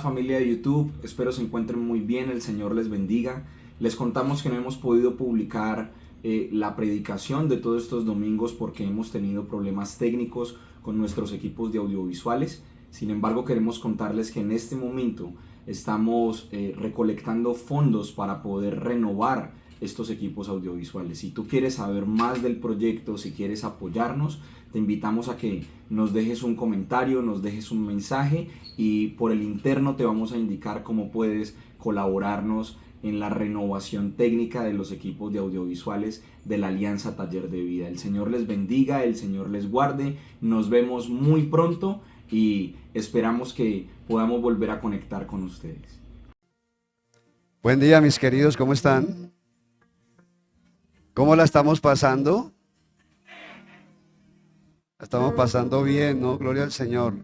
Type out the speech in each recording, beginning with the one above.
familia de YouTube, espero se encuentren muy bien, el Señor les bendiga. Les contamos que no hemos podido publicar la predicación de todos estos domingos porque hemos tenido problemas técnicos con nuestros equipos de audiovisuales. Sin embargo, queremos contarles que en este momento estamos recolectando fondos para poder renovar estos equipos audiovisuales. Si tú quieres saber más del proyecto, si quieres apoyarnos, te invitamos a que nos dejes un comentario, nos dejes un mensaje y por el interno te vamos a indicar cómo puedes colaborarnos en la renovación técnica de los equipos de audiovisuales de la Alianza Taller de Vida. El Señor les bendiga, el Señor les guarde, nos vemos muy pronto y esperamos que podamos volver a conectar con ustedes. Buen día, mis queridos, ¿cómo están? ¿Cómo la estamos pasando? La estamos pasando bien, ¿no? Gloria al Señor.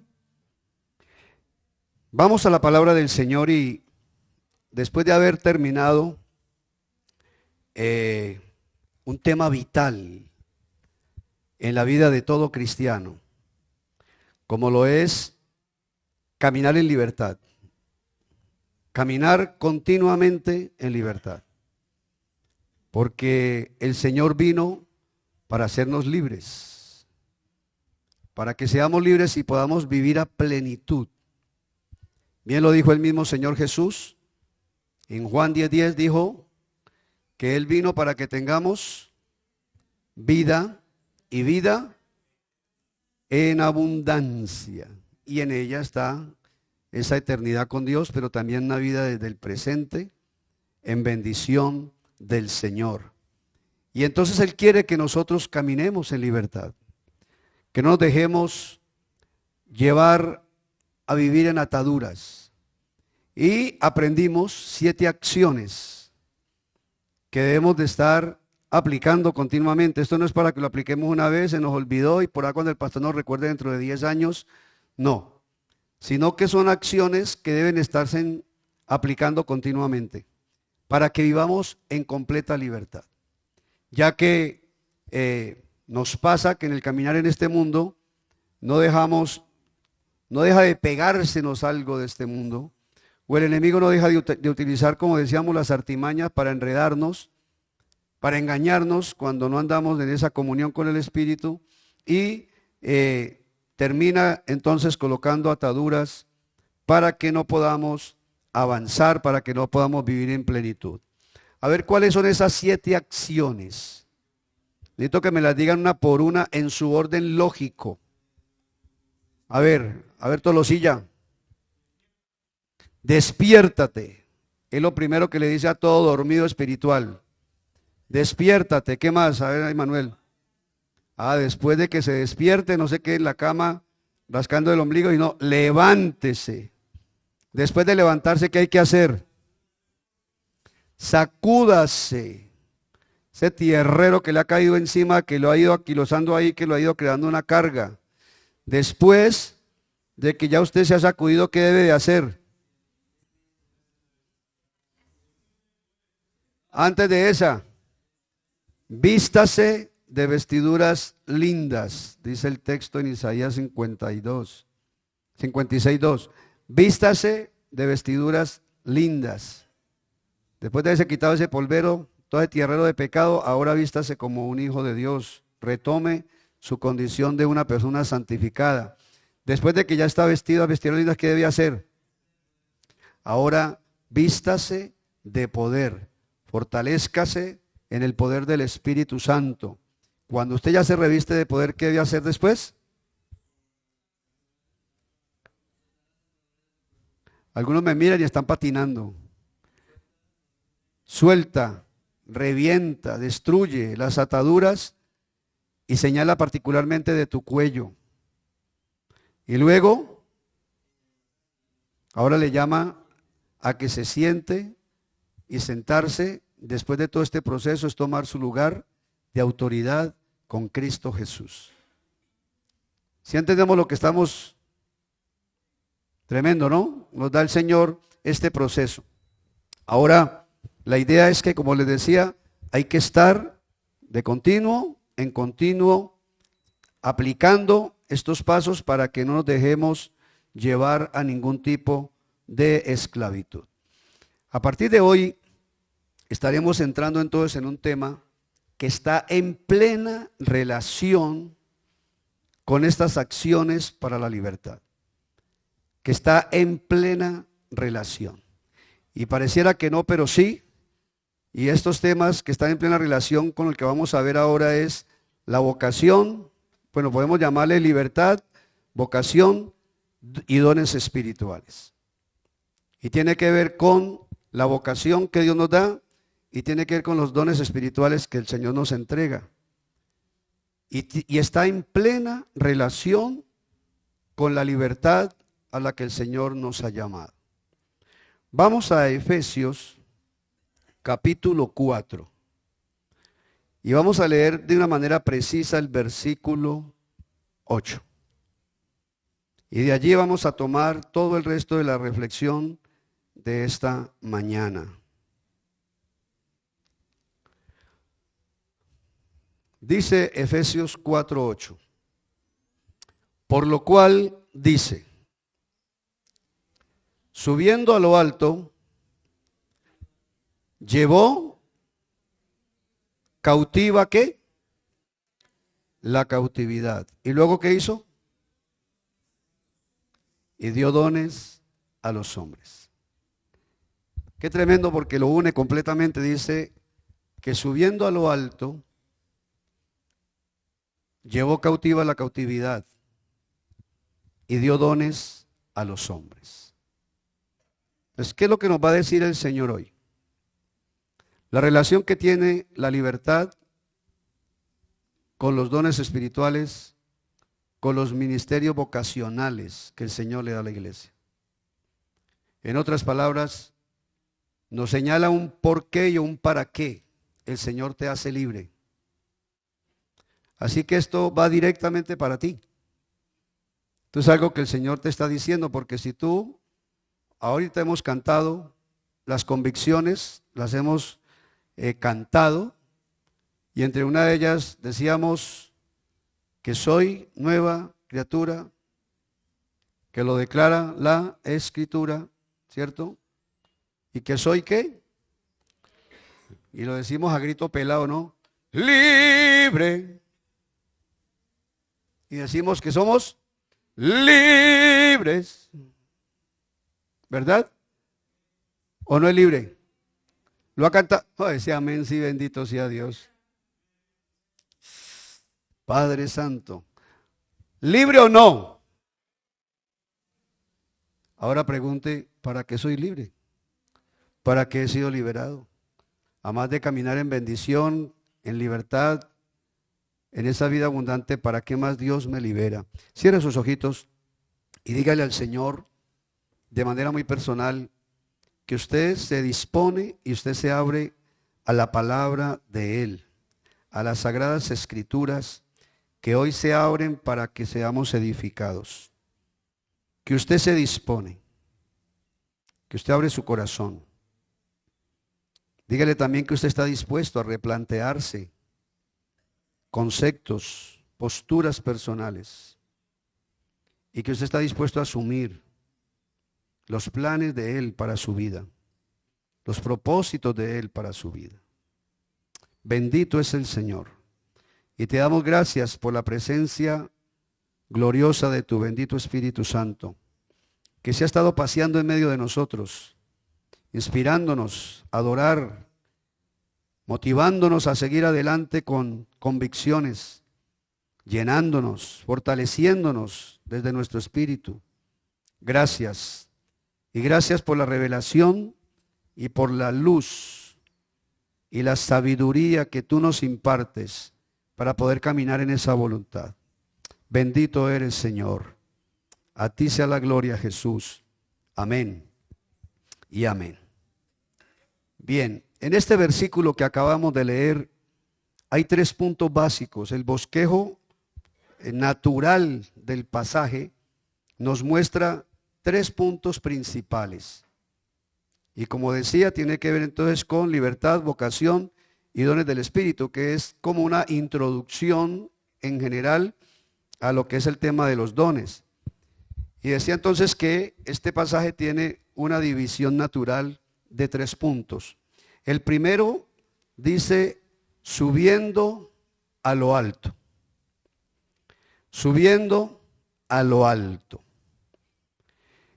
Vamos a la palabra del Señor y después de haber terminado un tema vital en la vida de todo cristiano, como lo es caminar en libertad, caminar continuamente en libertad, porque el Señor vino para hacernos libres, para que seamos libres y podamos vivir a plenitud. Bien lo dijo el mismo Señor Jesús, en Juan 10:10 dijo que Él vino para que tengamos vida y vida en abundancia, y en ella está esa eternidad con Dios, pero también una vida desde el presente en bendición del Señor. Y entonces Él quiere que nosotros caminemos en libertad, que no nos dejemos llevar a vivir en ataduras. Y aprendimos 7 acciones que debemos de estar aplicando continuamente. Esto no es para que lo apliquemos una vez, se nos olvidó y por ahí cuando el pastor nos recuerde dentro de 10 años, no. Sino que son acciones que deben estarse aplicando continuamente para que vivamos en completa libertad. Ya que nos pasa que en el caminar en este mundo no deja de pegársenos algo de este mundo, o el enemigo no deja de utilizar, como decíamos, las artimañas para enredarnos, para engañarnos cuando no andamos en esa comunión con el Espíritu y termina entonces colocando ataduras para que no podamos avanzar, para que no podamos vivir en plenitud. A ver, ¿cuáles son esas 7 acciones? Necesito que me las digan una por una en su orden lógico. A ver, Tolosilla. Despiértate. Es lo primero que le dice a todo dormido espiritual. Despiértate. ¿Qué más? A ver, Manuel. Después de que se despierte, no sé qué, en la cama, rascando el ombligo, y no, levántese. Después de levantarse, ¿qué hay que hacer? Sacúdase. Ese tierrero que le ha caído encima, que lo ha ido aquilosando ahí, que lo ha ido creando una carga. Después de que ya usted se ha sacudido, ¿qué debe de hacer? Antes de esa, vístase de vestiduras lindas, dice el texto en Isaías 56:2. Vístase de vestiduras lindas. Después de haberse quitado ese polvero, todo ese tierrero de pecado, ahora vístase como un hijo de Dios. Retome su condición de una persona santificada. Después de que ya está vestido a vestiduras lindas, ¿qué debe hacer? Ahora vístase de poder. Fortalézcase en el poder del Espíritu Santo. Cuando usted ya se reviste de poder, ¿qué debe hacer después? Algunos me miran y están patinando. Suelta, revienta, destruye las ataduras y señala particularmente de tu cuello. Y luego, ahora le llama a que se siente, y sentarse después de todo este proceso es tomar su lugar de autoridad con Cristo Jesús. Si entendemos lo que estamos, tremendo, ¿no? Nos da el Señor este proceso. Ahora, la idea es que, como les decía, hay que estar de continuo, en continuo, aplicando estos pasos para que no nos dejemos llevar a ningún tipo de esclavitud. A partir de hoy estaremos entrando entonces en un tema que está en plena relación con estas acciones para la libertad, que está en plena relación. Y pareciera que no, pero sí. Y estos temas que están en plena relación con el que vamos a ver ahora es la vocación, bueno, podemos llamarle libertad, vocación y dones espirituales. Y tiene que ver con la vocación que Dios nos da y tiene que ver con los dones espirituales que el Señor nos entrega. Y está en plena relación con la libertad a la que el Señor nos ha llamado. Vamos a Efesios capítulo 4 y vamos a leer de una manera precisa el versículo 8. Y de allí vamos a tomar todo el resto de la reflexión de esta mañana. Dice Efesios 4:8. Por lo cual dice, subiendo a lo alto, llevó cautiva, ¿qué? La cautividad. ¿Y luego qué hizo? Y dio dones a los hombres. Qué tremendo, porque lo une completamente. Dice que subiendo a lo alto, llevó cautiva la cautividad y dio dones a los hombres. Entonces, ¿qué es lo que nos va a decir el Señor hoy? La relación que tiene la libertad con los dones espirituales, con los ministerios vocacionales que el Señor le da a la iglesia. En otras palabras, nos señala un por qué y un para qué el Señor te hace libre. Así que esto va directamente para ti. Esto es algo que el Señor te está diciendo, porque si tú, ahorita hemos cantado las convicciones, las hemos cantado, y entre una de ellas decíamos que soy nueva criatura, que lo declara la Escritura, ¿cierto? Y que soy ¿qué? Y lo decimos a grito pelado, ¿no? Libre. Y decimos que somos libres. ¿Verdad? ¿O no es libre? ¿Lo ha cantado? Oh, ese amén, sí, bendito sea Dios. Padre Santo. ¿Libre o no? Ahora pregunte, ¿para qué soy libre? ¿Para qué he sido liberado? Además de caminar en bendición, en libertad, en esa vida abundante, ¿para qué más Dios me libera? Cierre sus ojitos y dígale al Señor de manera muy personal que usted se dispone y usted se abre a la palabra de Él, a las sagradas escrituras que hoy se abren para que seamos edificados. Que usted se dispone, que usted abre su corazón. Dígale también que usted está dispuesto a replantearse conceptos, posturas personales, y que usted está dispuesto a asumir los planes de Él para su vida, los propósitos de Él para su vida. Bendito es el Señor, y te damos gracias por la presencia gloriosa de tu bendito Espíritu Santo, que se ha estado paseando en medio de nosotros, inspirándonos a adorar, motivándonos a seguir adelante con convicciones, llenándonos, fortaleciéndonos desde nuestro espíritu. Gracias. Y gracias por la revelación y por la luz y la sabiduría que tú nos impartes para poder caminar en esa voluntad. Bendito eres, Señor. A ti sea la gloria, Jesús. Amén y amén. Bien, en este versículo que acabamos de leer hay 3 puntos básicos. El bosquejo natural del pasaje nos muestra 3 puntos principales. Y como decía, tiene que ver entonces con libertad, vocación y dones del Espíritu, que es como una introducción en general a lo que es el tema de los dones. Y decía entonces que este pasaje tiene una división natural de 3 puntos. El primero dice subiendo a lo alto. Subiendo a lo alto.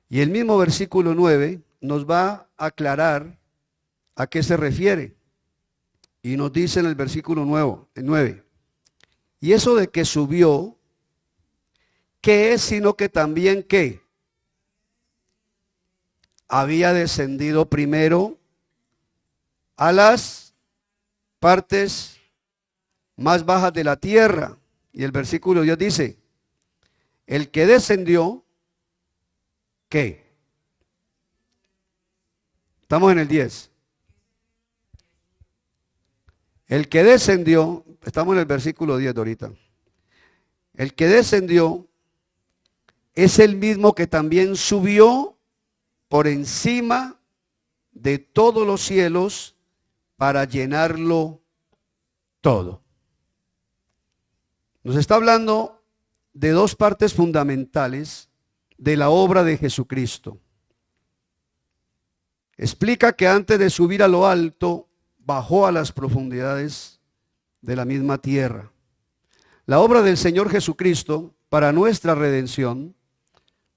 Y el mismo versículo 9 nos va a aclarar a qué se refiere. Y nos dice en el versículo 9, y eso de que subió, ¿qué es sino que también qué? Había descendido primero a las partes más bajas de la tierra. Y el versículo 10 dice, el que descendió, ¿qué? Estamos en el 10. El que descendió, estamos en el versículo 10 de ahorita. El que descendió es el mismo que también subió por encima de todos los cielos para llenarlo todo. Nos está hablando de 2 partes fundamentales de la obra de Jesucristo. Explica que antes de subir a lo alto, bajó a las profundidades de la misma tierra. La obra del Señor Jesucristo para nuestra redención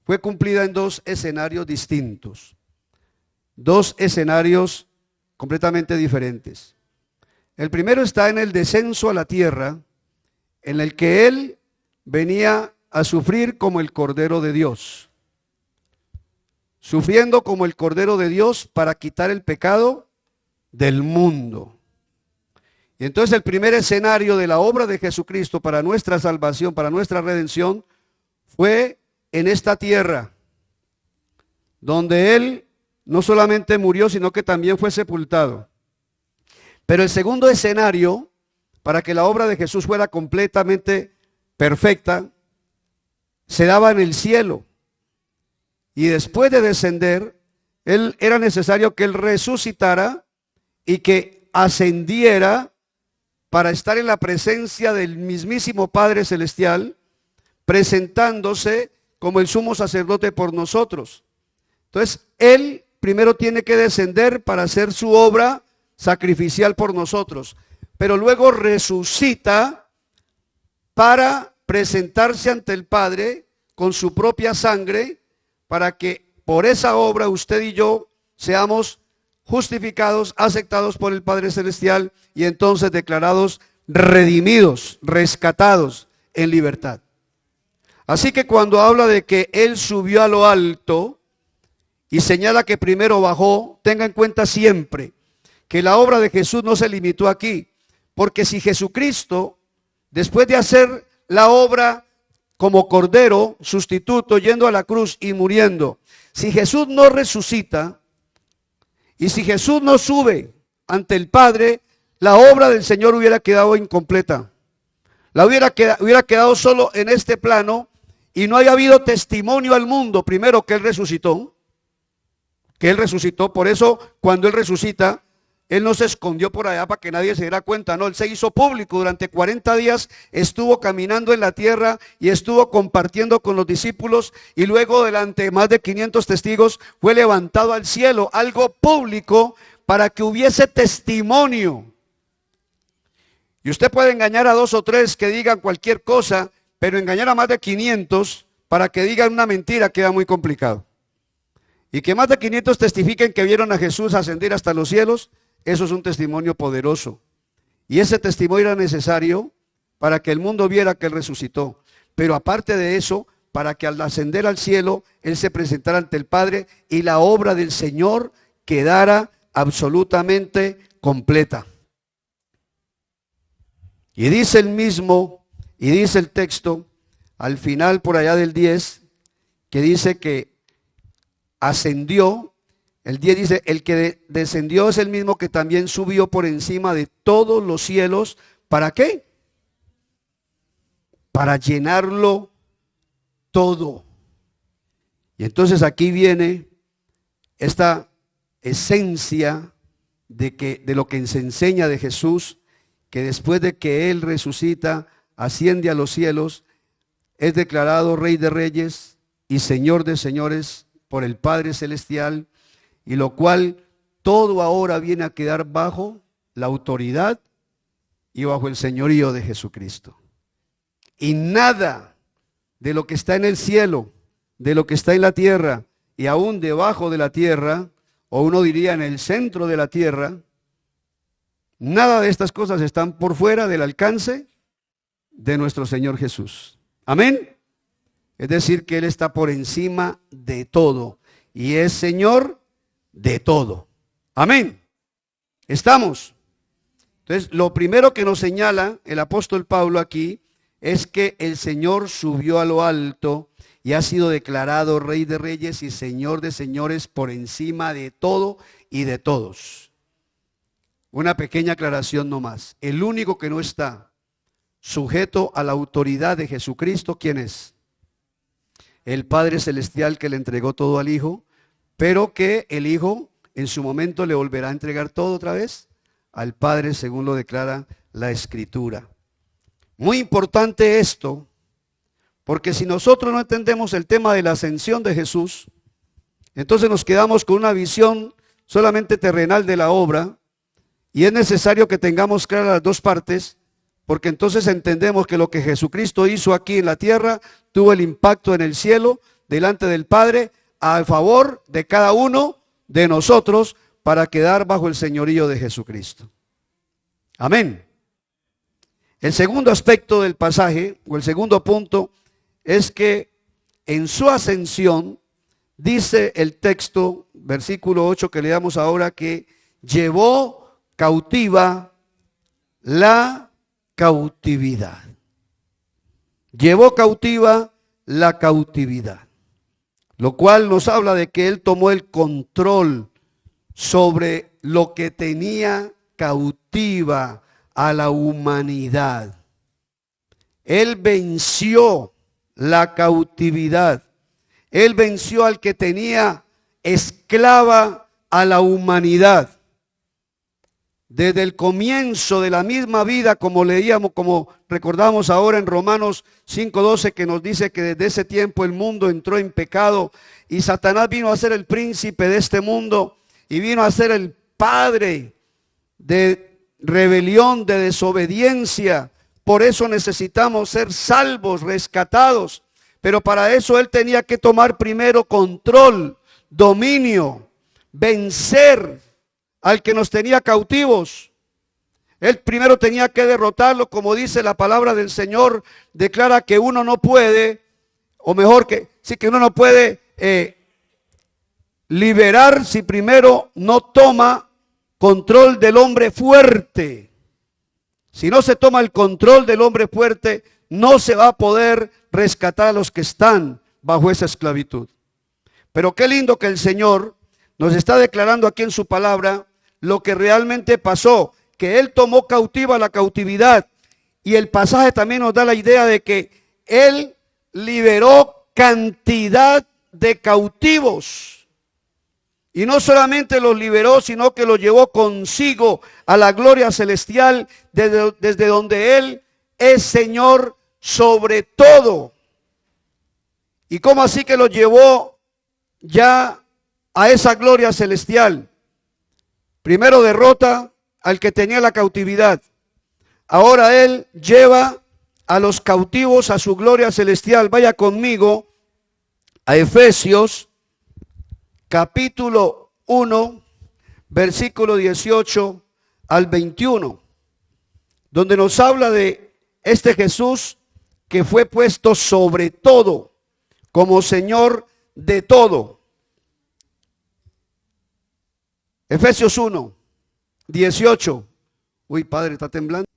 fue cumplida en 2 escenarios distintos. 2 escenarios completamente diferentes. El primero está en el descenso a la tierra, en el que Él venía a sufrir como el Cordero de Dios. Sufriendo como el Cordero de Dios para quitar el pecado del mundo. Y entonces el primer escenario de la obra de Jesucristo para nuestra salvación, para nuestra redención, fue en esta tierra, donde Él no solamente murió, sino que también fue sepultado. Pero el segundo escenario, para que la obra de Jesús fuera completamente perfecta, se daba en el cielo. Y después de descender, era necesario que Él resucitara y que ascendiera para estar en la presencia del mismísimo Padre Celestial, presentándose como el sumo sacerdote por nosotros. Entonces, Él primero tiene que descender para hacer su obra sacrificial por nosotros, pero luego resucita para presentarse ante el Padre con su propia sangre, para que por esa obra usted y yo seamos justificados, aceptados por el Padre Celestial y entonces declarados redimidos, rescatados en libertad. Así que cuando habla de que Él subió a lo alto y señala que primero bajó, tenga en cuenta siempre que la obra de Jesús no se limitó aquí, porque si Jesucristo, después de hacer la obra como Cordero sustituto, yendo a la cruz y muriendo, si Jesús no resucita, y si Jesús no sube ante el Padre, la obra del Señor hubiera quedado incompleta. Hubiera quedado solo en este plano y no haya habido testimonio al mundo, primero que Él resucitó. Por eso cuando Él resucita, Él no se escondió por allá para que nadie se diera cuenta, no, Él se hizo público. Durante 40 días estuvo caminando en la tierra y estuvo compartiendo con los discípulos, y luego delante de más de 500 testigos fue levantado al cielo, algo público para que hubiese testimonio. Y usted puede engañar a 2 o 3 que digan cualquier cosa, pero engañar a más de 500 para que digan una mentira queda muy complicado. Y que más de 500 testifiquen que vieron a Jesús ascender hasta los cielos, eso es un testimonio poderoso. Y ese testimonio era necesario para que el mundo viera que Él resucitó. Pero aparte de eso, para que al ascender al cielo, Él se presentara ante el Padre y la obra del Señor quedara absolutamente completa. Y dice el mismo, y dice el texto, al final por allá del 10, que dice que ascendió. El 10 dice, el que descendió es el mismo que también subió por encima de todos los cielos. ¿Para qué? Para llenarlo todo. Y entonces aquí viene esta esencia de lo que se enseña de Jesús, que después de que Él resucita, asciende a los cielos, es declarado Rey de Reyes y Señor de Señores, por el Padre Celestial, y lo cual todo ahora viene a quedar bajo la autoridad y bajo el señorío de Jesucristo. Y nada de lo que está en el cielo, de lo que está en la tierra y aún debajo de la tierra, o uno diría en el centro de la tierra, nada de estas cosas están por fuera del alcance de nuestro Señor Jesús. Amén. Es decir, que Él está por encima de todo y es Señor de todo. Amén. ¿Estamos? Entonces, lo primero que nos señala el apóstol Pablo aquí es que el Señor subió a lo alto y ha sido declarado Rey de Reyes y Señor de Señores por encima de todo y de todos. Una pequeña aclaración nomás. El único que no está sujeto a la autoridad de Jesucristo, ¿quién es? El Padre Celestial, que le entregó todo al Hijo, pero que el Hijo en su momento le volverá a entregar todo otra vez al Padre, según lo declara la Escritura. Muy importante esto, porque si nosotros no entendemos el tema de la ascensión de Jesús, entonces nos quedamos con una visión solamente terrenal de la obra, y es necesario que tengamos claras las dos partes, porque entonces entendemos que lo que Jesucristo hizo aquí en la tierra tuvo el impacto en el cielo, delante del Padre, a favor de cada uno de nosotros, para quedar bajo el señorío de Jesucristo. Amén. El segundo aspecto del pasaje, o el segundo punto, es que en su ascensión, dice el texto, versículo 8 que leamos ahora, que llevó cautiva la cautividad. Llevó cautiva la cautividad, lo cual nos habla de que Él tomó el control sobre lo que tenía cautiva a la humanidad. Él venció la cautividad. Él venció al que tenía esclava a la humanidad. Desde el comienzo de la misma vida, como leíamos, como recordamos ahora en Romanos 5:12, que nos dice que desde ese tiempo el mundo entró en pecado y Satanás vino a ser el príncipe de este mundo y vino a ser el padre de rebelión, de desobediencia. Por eso necesitamos ser salvos, rescatados. Pero para eso Él tenía que tomar primero control, dominio, vencer al que nos tenía cautivos. Él primero tenía que derrotarlo, como dice la palabra del Señor, declara que uno no puede, o mejor que sí, que uno no puede liberar si primero no toma control del hombre fuerte. Si no se toma el control del hombre fuerte, no se va a poder rescatar a los que están bajo esa esclavitud. Pero qué lindo que el Señor nos está declarando aquí en su palabra lo que realmente pasó, que Él tomó cautiva la cautividad, y el pasaje también nos da la idea de que Él liberó cantidad de cautivos. Y no solamente los liberó, sino que los llevó consigo a la gloria celestial, desde donde Él es Señor sobre todo. ¿Y cómo así que los llevó ya a esa gloria celestial? Primero derrota al que tenía la cautividad. Ahora Él lleva a los cautivos a su gloria celestial. Vaya conmigo a Efesios capítulo 1, versículo 18 al 21, donde nos habla de este Jesús que fue puesto sobre todo, como Señor de todo. Efesios 1, 18. Uy, Padre, está temblando.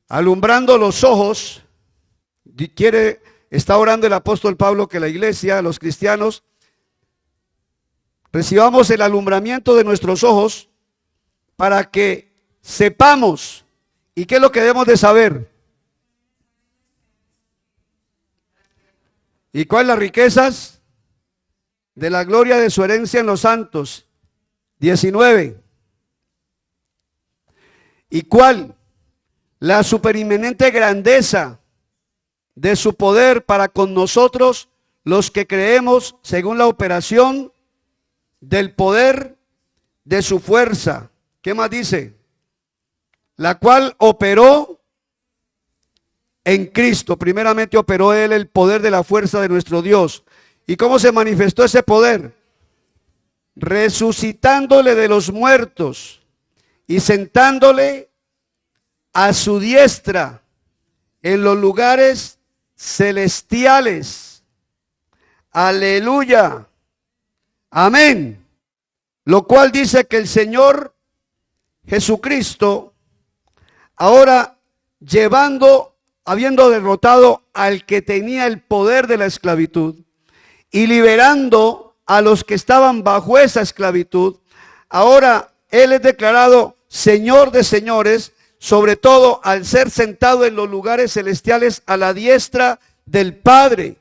Alumbrando los ojos, está orando el apóstol Pablo que la iglesia, los cristianos, recibamos el alumbramiento de nuestros ojos para que sepamos. ¿Y qué es lo que debemos de saber? ¿Y cuáles las riquezas de la gloria de su herencia en los santos? 19. ¿Y cuál? La superinminente grandeza de su poder para con nosotros, los que creemos según la operación del poder de su fuerza. ¿Qué más dice? La cual operó en Cristo. Primeramente operó Él el poder de la fuerza de nuestro Dios. ¿Y cómo se manifestó ese poder? Resucitándole de los muertos y sentándole a su diestra en los lugares celestiales. Aleluya. Amén. Lo cual dice que el Señor Jesucristo, ahora habiendo derrotado al que tenía el poder de la esclavitud y liberando a los que estaban bajo esa esclavitud, ahora Él es declarado Señor de señores, sobre todo al ser sentado en los lugares celestiales a la diestra del Padre,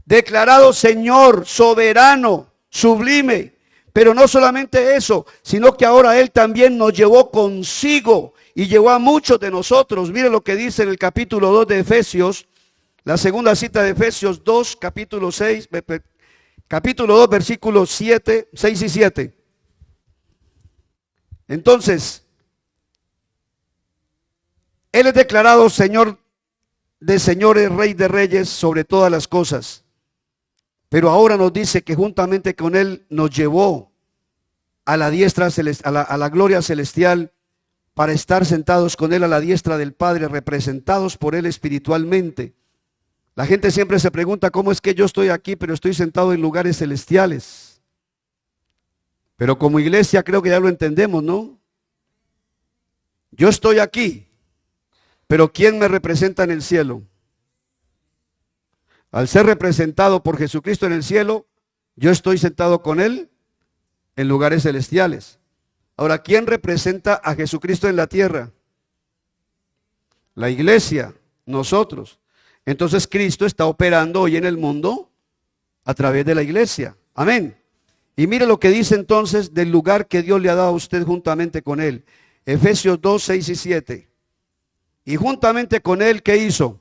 declarado Señor, soberano, sublime. Pero no solamente eso, sino que ahora Él también nos llevó consigo y llevó a muchos de nosotros. Mire lo que dice en el capítulo 2 de Efesios, la segunda cita de Efesios 2, capítulo 2, versículos 6 y 7. Entonces, Él es declarado Señor de señores, Rey de reyes sobre todas las cosas. Pero ahora nos dice que juntamente con Él nos llevó a la diestra a la gloria celestial para estar sentados con Él a la diestra del Padre, representados por Él espiritualmente. La gente siempre se pregunta, ¿cómo es que yo estoy aquí, pero estoy sentado en lugares celestiales? Pero como iglesia creo que ya lo entendemos, ¿no? Yo estoy aquí, pero ¿quién me representa en el cielo? Al ser representado por Jesucristo en el cielo, yo estoy sentado con Él en lugares celestiales. Ahora, ¿quién representa a Jesucristo en la tierra? La iglesia, nosotros. Entonces Cristo está operando hoy en el mundo a través de la iglesia. Amén. Y mire lo que dice entonces del lugar que Dios le ha dado a usted juntamente con Él. Efesios 2, 6 y 7. Y juntamente con Él, ¿qué hizo?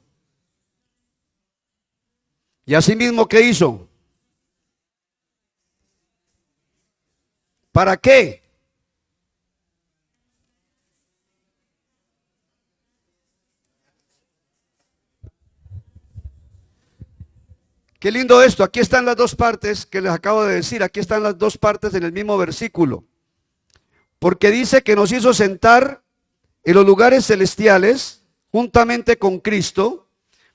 Y asimismo, ¿qué hizo? ¿Para qué? Qué lindo esto. Aquí están las dos partes que les acabo de decir. Aquí están las dos partes en el mismo versículo. Porque dice que nos hizo sentar en los lugares celestiales juntamente con Cristo.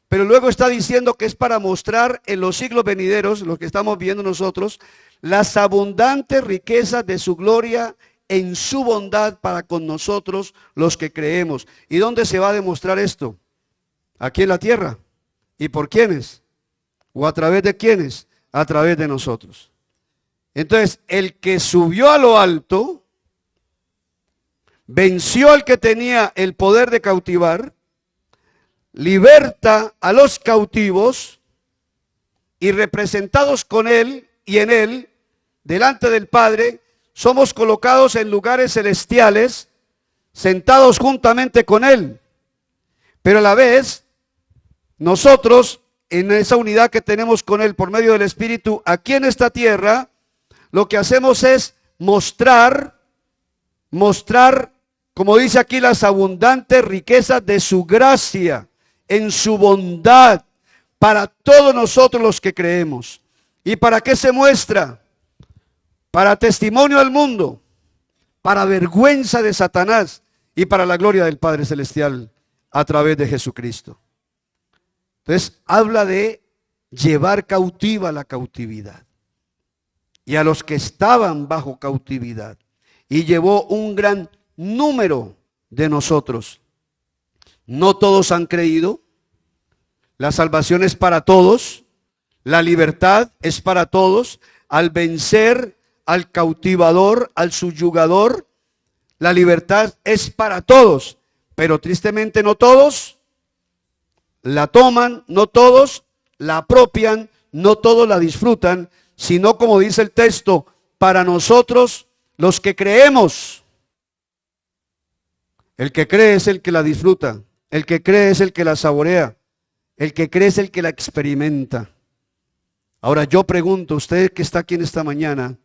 Pero luego está diciendo que es para mostrar en los siglos venideros, lo que estamos viendo nosotros, las abundantes riquezas de su gloria en su bondad para con nosotros los que creemos. ¿Y dónde se va a demostrar esto? Aquí en la tierra. ¿Y por quiénes? ¿O a través de quiénes? A través de nosotros. Entonces, el que subió a lo alto, venció al que tenía el poder de cautivar, liberta a los cautivos y representados con Él y en Él, delante del Padre, somos colocados en lugares celestiales, sentados juntamente con Él. Pero a la vez, nosotros, en esa unidad que tenemos con Él por medio del Espíritu, aquí en esta tierra, lo que hacemos es mostrar, como dice aquí, las abundantes riquezas de su gracia, en su bondad, para todos nosotros los que creemos. ¿Y para qué se muestra? Para testimonio al mundo, para vergüenza de Satanás y para la gloria del Padre Celestial a través de Jesucristo. Entonces habla de llevar cautiva la cautividad y a los que estaban bajo cautividad, y llevó un gran número de nosotros. No todos han creído. La salvación es para todos. La libertad es para todos. Al vencer al cautivador, al subyugador, la libertad es para todos. Pero tristemente no todos la toman, no todos la apropian, no todos la disfrutan, sino, como dice el texto, para nosotros los que creemos. El que cree es el que la disfruta. El que cree es el que la saborea. El que cree es el que la experimenta. Ahora yo pregunto, usted que está aquí en esta mañana,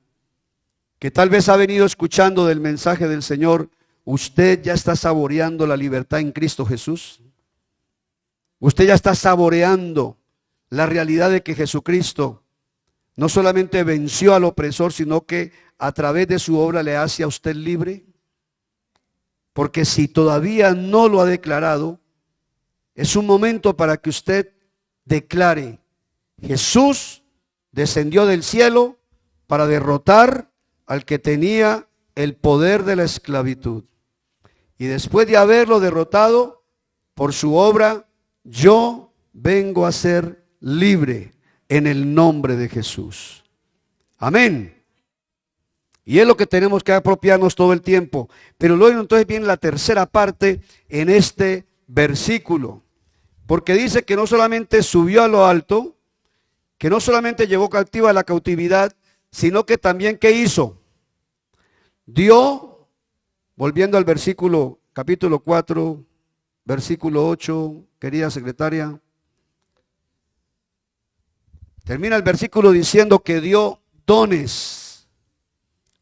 que tal vez ha venido escuchando del mensaje del Señor, ¿usted ya está saboreando la libertad en Cristo Jesús? ¿Usted ya está saboreando la realidad de que Jesucristo no solamente venció al opresor, sino que a través de su obra le hace a usted libre? Porque si todavía no lo ha declarado, es un momento para que usted declare: Jesús descendió del cielo para derrotar al que tenía el poder de la esclavitud. Y después de haberlo derrotado por su obra, yo vengo a ser libre en el nombre de Jesús. Amén. Y es lo que tenemos que apropiarnos todo el tiempo. Pero luego entonces viene la tercera parte en este versículo. Porque dice que no solamente subió a lo alto, que no solamente llevó cautiva la cautividad, sino que también, ¿qué hizo? Dio, volviendo al versículo, capítulo 4, versículo 8, querida secretaria. Termina el versículo diciendo que dio dones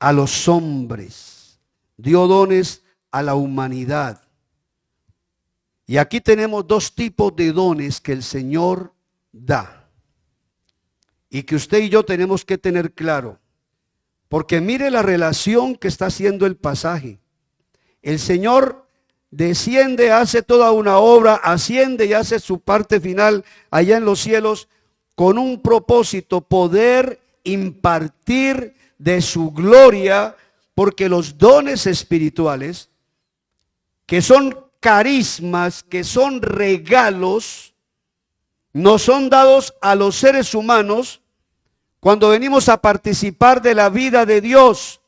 a los hombres, dio dones a la humanidad. Y aquí tenemos dos tipos de dones que el Señor da y que usted y yo tenemos que tener claro. Porque mire la relación que está haciendo el pasaje. El Señor desciende, hace toda una obra, asciende y hace su parte final allá en los cielos con un propósito: poder impartir de su gloria, porque los dones espirituales, que son carismas, que son regalos, nos son dados a los seres humanos cuando venimos a participar de la vida de Dios,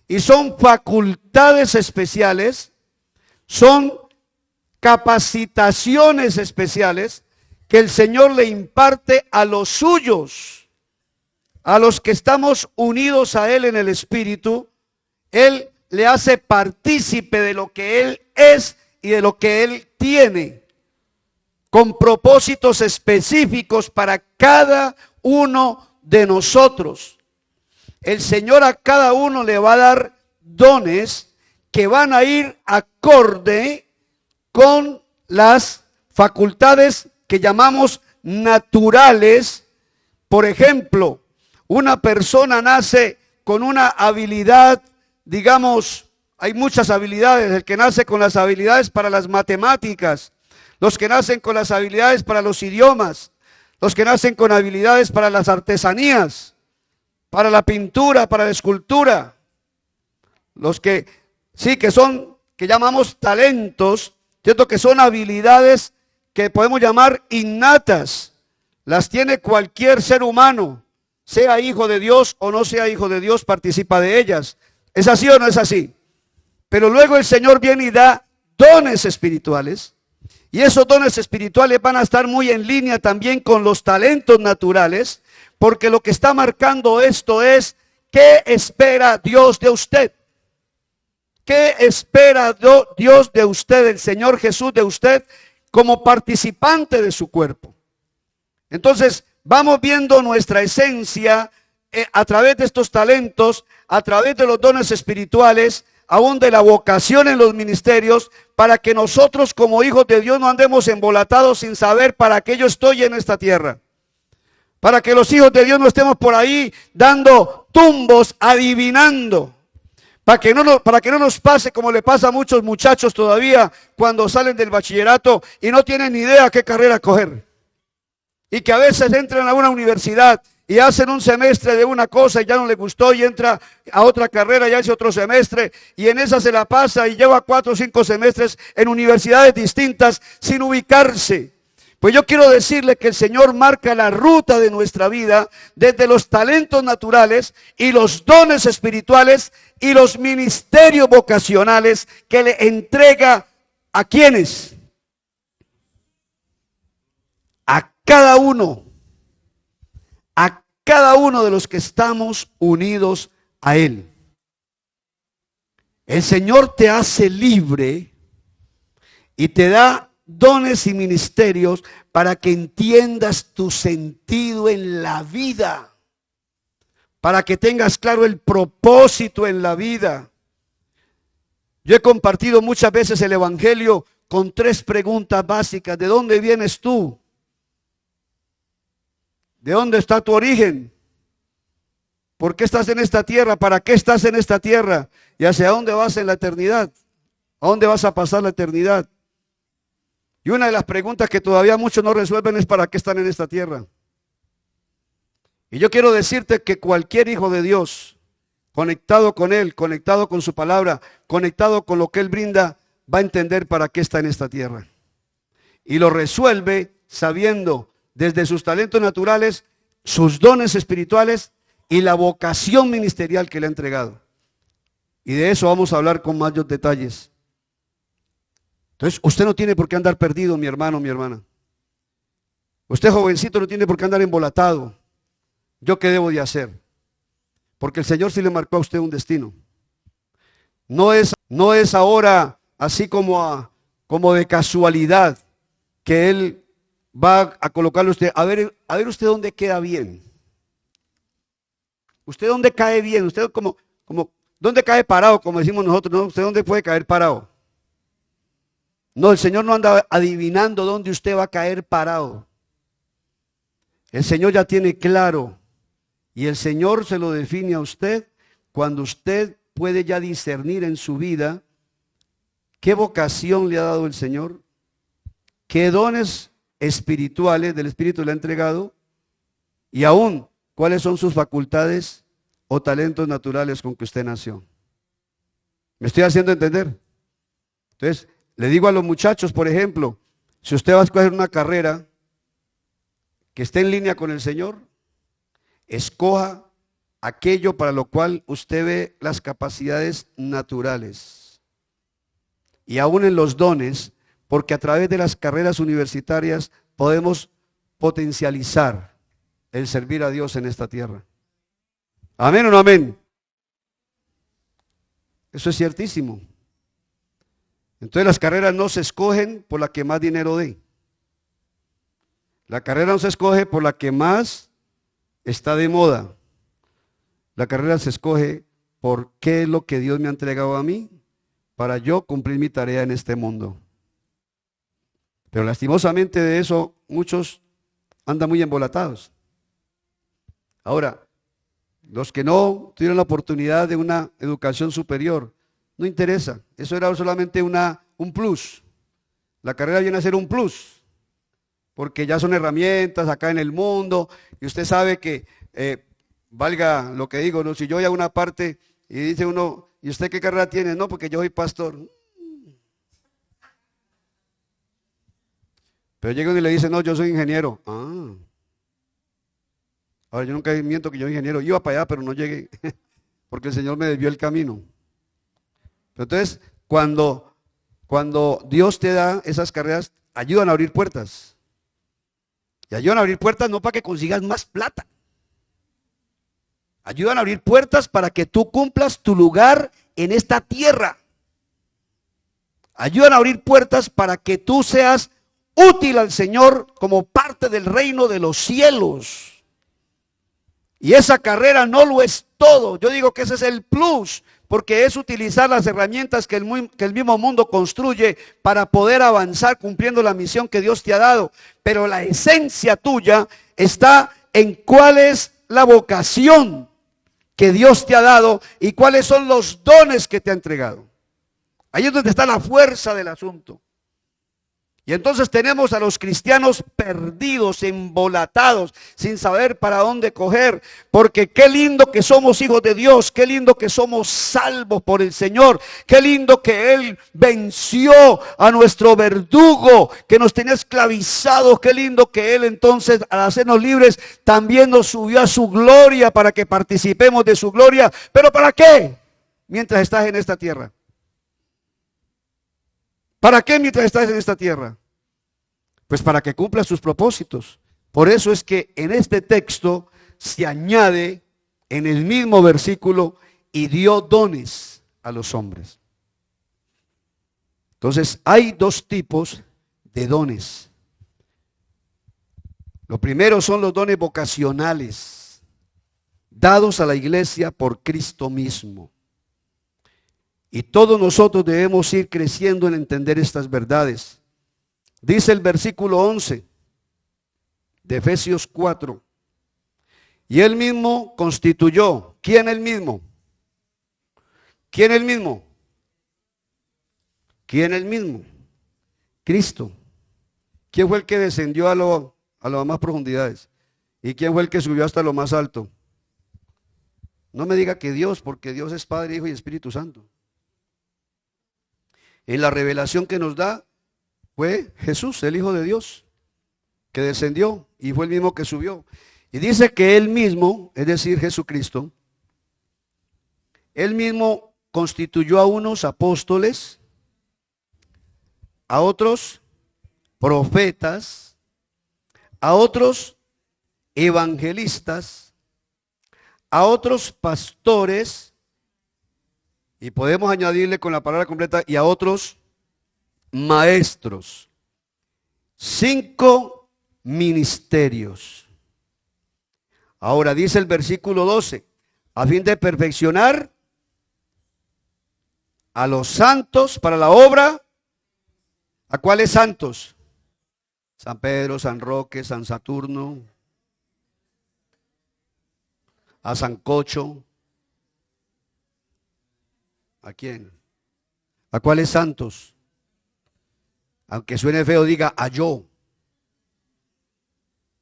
y son facultades especiales, son capacitaciones especiales que el Señor le imparte a los suyos, a los que estamos unidos a Él en el Espíritu. Él le hace partícipe de lo que Él es y de lo que Él tiene, con propósitos específicos para cada uno de nosotros. El Señor a cada uno le va a dar dones que van a ir acorde con las facultades que llamamos naturales. Por ejemplo, una persona nace con una habilidad, digamos, hay muchas habilidades. El que nace con las habilidades para las matemáticas, los que nacen con las habilidades para los idiomas, los que nacen con habilidades para las artesanías, para la pintura, para la escultura, los que sí que son, que llamamos talentos, cierto, que son habilidades que podemos llamar innatas, las tiene cualquier ser humano, sea hijo de Dios o no sea hijo de Dios, participa de ellas. ¿Es así o no es así? Pero luego el Señor viene y da dones espirituales, y esos dones espirituales van a estar muy en línea también con los talentos naturales, porque lo que está marcando esto es: ¿qué espera Dios de usted? ¿Qué espera Dios de usted, el Señor Jesús de usted, como participante de su cuerpo? Entonces, vamos viendo nuestra esencia a través de estos talentos, a través de los dones espirituales, aún de la vocación en los ministerios, para que nosotros como hijos de Dios no andemos embolatados sin saber para qué yo estoy en esta tierra. Para que los hijos de Dios no estemos por ahí dando tumbos, adivinando. Para que no nos pase como le pasa a muchos muchachos todavía cuando salen del bachillerato y no tienen ni idea qué carrera coger. Y que a veces entran a una universidad y hacen un semestre de una cosa y ya no le gustó y entra a otra carrera y hace otro semestre y en esa se la pasa y lleva 4 o 5 semestres en universidades distintas sin ubicarse. Pues yo quiero decirle que el Señor marca la ruta de nuestra vida desde los talentos naturales y los dones espirituales y los ministerios vocacionales que le entrega ¿a quiénes? A cada uno de los que estamos unidos a Él. El Señor te hace libre y te da dones y ministerios para que entiendas tu sentido en la vida. para que tengas claro el propósito en la vida. Yo he compartido muchas veces el Evangelio con 3 preguntas básicas. ¿De dónde vienes tú? ¿De dónde está tu origen? ¿Por qué estás en esta tierra? ¿Para qué estás en esta tierra? ¿Y hacia dónde vas en la eternidad? ¿A dónde vas a pasar la eternidad? Y una de las preguntas que todavía muchos no resuelven es ¿para qué están en esta tierra? Y yo quiero decirte que cualquier hijo de Dios, conectado con Él, conectado con su palabra, conectado con lo que Él brinda, va a entender para qué está en esta tierra. Y lo resuelve sabiendo desde sus talentos naturales, sus dones espirituales y la vocación ministerial que le ha entregado. Y de eso vamos a hablar con mayores detalles. Entonces, usted no tiene por qué andar perdido, mi hermano, mi hermana. Usted, jovencito, no tiene por qué andar embolatado. ¿Yo qué debo de hacer? Porque el Señor sí le marcó a usted un destino. No es ahora así como de casualidad que Él va a colocarle a usted. A ver usted dónde queda bien. Usted dónde cae bien. Usted como dónde cae parado, como decimos nosotros. ¿No? Usted dónde puede caer parado. No, el Señor no anda adivinando dónde usted va a caer parado. El Señor ya tiene claro. Y el Señor se lo define a usted cuando usted puede ya discernir en su vida qué vocación le ha dado el Señor, qué dones espirituales del Espíritu le ha entregado y aún cuáles son sus facultades o talentos naturales con que usted nació. ¿Me estoy haciendo entender? Entonces, le digo a los muchachos, por ejemplo, si usted va a escoger una carrera que esté en línea con el Señor, escoja aquello para lo cual usted ve las capacidades naturales. Y aún en los dones, porque a través de las carreras universitarias podemos potencializar el servir a Dios en esta tierra. ¿Amén o no amén? Eso es ciertísimo. Entonces las carreras no se escogen por la que más dinero dé. La carrera no se escoge por la que más está de moda. La carrera se escoge por qué es lo que Dios me ha entregado a mí para yo cumplir mi tarea en este mundo. Pero lastimosamente de eso muchos andan muy embolatados. Ahora, los que no tuvieron la oportunidad de una educación superior, no interesa. Eso era solamente un plus. La carrera viene a ser un plus, porque ya son herramientas acá en el mundo, y usted sabe que, valga lo que digo, ¿no? Si yo voy a una parte y dice uno, ¿y usted qué carrera tiene? No, porque yo soy pastor. Pero llega uno y le dice, no, yo soy ingeniero. Ah. Ahora yo nunca miento que yo soy ingeniero. Iba para allá, pero no llegué, porque el Señor me desvió el camino. Entonces, cuando Dios te da esas carreras, ayudan a abrir puertas. Y ayudan a abrir puertas no para que consigas más plata. Ayudan a abrir puertas para que tú cumplas tu lugar en esta tierra. Ayudan a abrir puertas para que tú seas útil al Señor como parte del reino de los cielos. Y esa carrera no lo es todo. Yo digo que ese es el plus, porque es utilizar las herramientas que el mismo mundo construye para poder avanzar cumpliendo la misión que Dios te ha dado. Pero la esencia tuya está en cuál es la vocación que Dios te ha dado y cuáles son los dones que te ha entregado. Ahí es donde está la fuerza del asunto. Y entonces tenemos a los cristianos perdidos, embolatados, sin saber para dónde coger, porque qué lindo que somos hijos de Dios, qué lindo que somos salvos por el Señor, qué lindo que Él venció a nuestro verdugo, que nos tenía esclavizados, qué lindo que Él entonces al hacernos libres también nos subió a su gloria para que participemos de su gloria. ¿Pero para qué? Mientras estás en esta tierra. ¿Para qué mientras estás en esta tierra? Pues para que cumpla sus propósitos. Por eso es que en este texto se añade en el mismo versículo y dio dones a los hombres. Entonces hay dos tipos de dones. Lo primero son los dones vocacionales. dados a la iglesia por Cristo mismo. Y todos nosotros debemos ir creciendo en entender estas verdades. Dice el versículo 11 de Efesios 4. Y él mismo constituyó. ¿Quién él mismo? ¿Quién él mismo? ¿Quién él mismo? Cristo. ¿Quién fue el que descendió a las más profundidades? ¿Y quién fue el que subió hasta lo más alto? No me diga que Dios, porque Dios es Padre, Hijo y Espíritu Santo. En la revelación que nos da fue Jesús, el Hijo de Dios, que descendió y fue el mismo que subió. Y dice que él mismo, es decir, Jesucristo, él mismo constituyó a unos apóstoles, a otros profetas, a otros evangelistas, a otros pastores, y podemos añadirle con la palabra completa, y a otros maestros. 5 ministerios. Ahora dice el versículo 12, a fin de perfeccionar a los santos para la obra. ¿A cuáles santos? San Pedro, San Roque, San Saturno, a San Cocho. ¿A quién? ¿A cuáles santos? Aunque suene feo, diga a yo.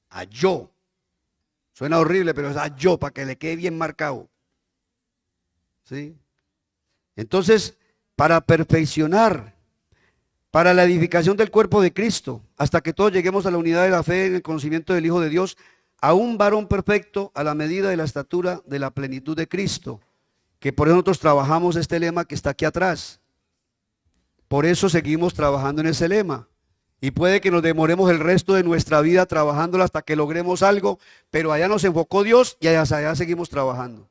A yo. Suena horrible, pero es a yo, para que le quede bien marcado. ¿Sí? Entonces, para perfeccionar, para la edificación del cuerpo de Cristo, hasta que todos lleguemos a la unidad de la fe en el conocimiento del Hijo de Dios, a un varón perfecto a la medida de la estatura de la plenitud de Cristo, que por eso nosotros trabajamos este lema que está aquí atrás. Por eso seguimos trabajando en ese lema. Y puede que nos demoremos el resto de nuestra vida trabajándolo hasta que logremos algo, pero allá nos enfocó Dios y allá seguimos trabajando.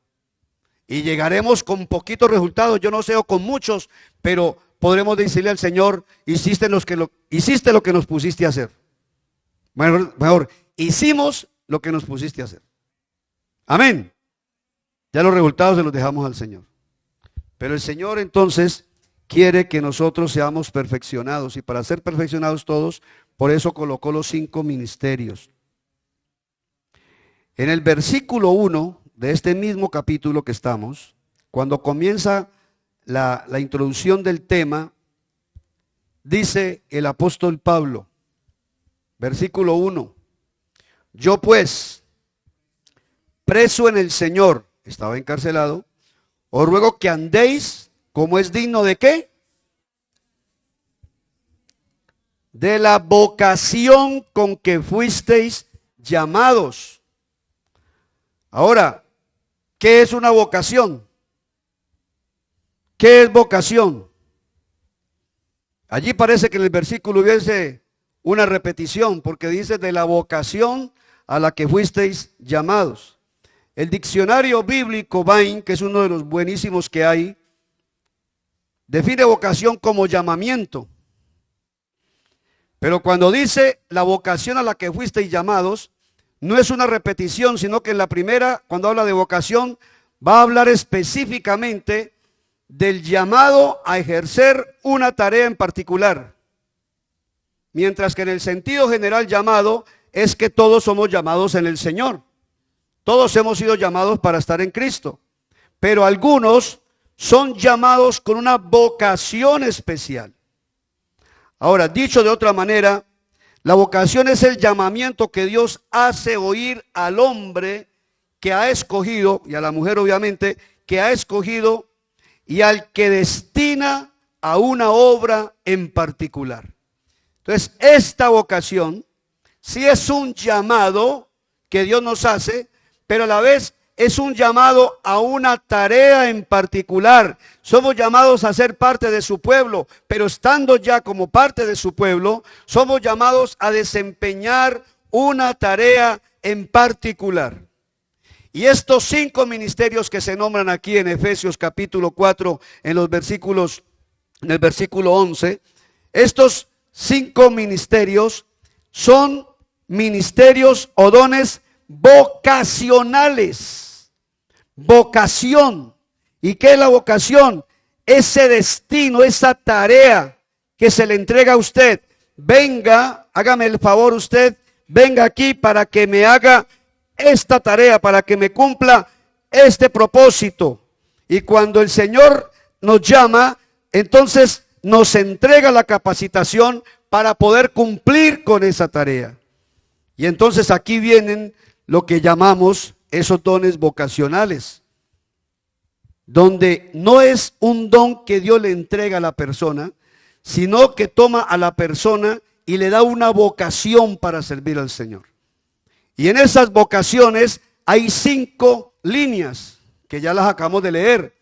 Y llegaremos con poquitos resultados, yo no sé, o con muchos, pero podremos decirle al Señor, hiciste lo que nos pusiste a hacer. Mejor, hicimos lo que nos pusiste a hacer. Amén. Ya los resultados se los dejamos al Señor. Pero el Señor entonces quiere que nosotros seamos perfeccionados, y para ser perfeccionados todos, por eso colocó los 5 ministerios. En el versículo 1 de este mismo capítulo que estamos, cuando comienza la introducción del tema, dice el apóstol Pablo, versículo 1, yo pues, preso en el Señor, estaba encarcelado, os ruego que andéis como es digno de ¿qué? De la vocación con que fuisteis llamados. Ahora, ¿qué es una vocación? ¿Qué es vocación? Allí parece que en el versículo hubiese una repetición, porque dice de la vocación a la que fuisteis llamados. El diccionario bíblico Vine, que es uno de los buenísimos que hay, define vocación como llamamiento. Pero cuando dice la vocación a la que fuisteis llamados, no es una repetición, sino que en la primera, cuando habla de vocación, va a hablar específicamente del llamado a ejercer una tarea en particular. Mientras que en el sentido general llamado es que todos somos llamados en el Señor. Todos hemos sido llamados para estar en Cristo. Pero algunos son llamados con una vocación especial. Ahora, dicho de otra manera, la vocación es el llamamiento que Dios hace oír al hombre que ha escogido, y a la mujer obviamente, que ha escogido, y al que destina a una obra en particular. Entonces, esta vocación sí es un llamado que Dios nos hace, pero a la vez es un llamado a una tarea en particular. Somos llamados a ser parte de su pueblo, pero estando ya como parte de su pueblo, somos llamados a desempeñar una tarea en particular. Y estos 5 ministerios que se nombran aquí en Efesios capítulo 4, en el versículo 11, estos 5 ministerios son ministerios o dones vocacionales. vocación. ¿Y qué es la vocación? Ese destino, esa tarea que se le entrega a usted. Venga, hágame el favor usted, venga aquí para que me haga esta tarea, para que me cumpla este propósito. Y cuando el Señor nos llama, entonces nos entrega la capacitación para poder cumplir con esa tarea. Y entonces aquí vienen lo que llamamos esos dones vocacionales, donde no es un don que Dios le entrega a la persona, sino que toma a la persona y le da una vocación para servir al Señor. Y en esas vocaciones hay 5 líneas que ya las acabamos de leer.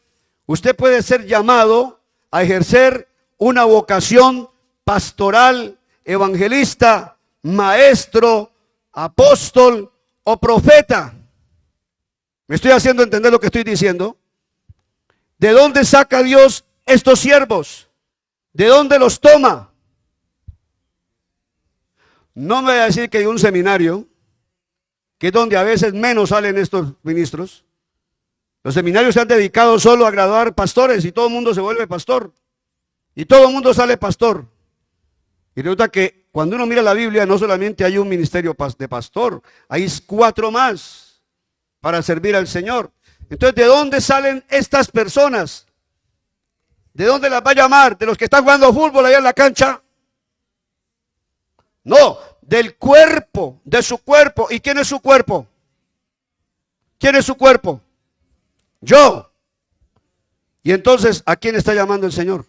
Usted puede ser llamado a ejercer una vocación pastoral, evangelista, maestro, apóstol o profeta. ¿Me estoy haciendo entender lo que estoy diciendo? ¿De dónde saca Dios estos siervos? ¿De dónde los toma? No me voy a decir que hay un seminario, que es donde a veces menos salen estos ministros. Los seminarios se han dedicado solo a graduar pastores y todo el mundo se vuelve pastor. Y todo el mundo sale pastor. Y resulta que cuando uno mira la Biblia no solamente hay un ministerio de pastor, hay 4 más para servir al Señor. Entonces, ¿de dónde salen estas personas? ¿De dónde las va a llamar? ¿De los que están jugando fútbol allá en la cancha? No, del cuerpo, de su cuerpo. ¿Y quién es su cuerpo? ¿Quién es su cuerpo? Yo. Y entonces, ¿a quién está llamando el Señor?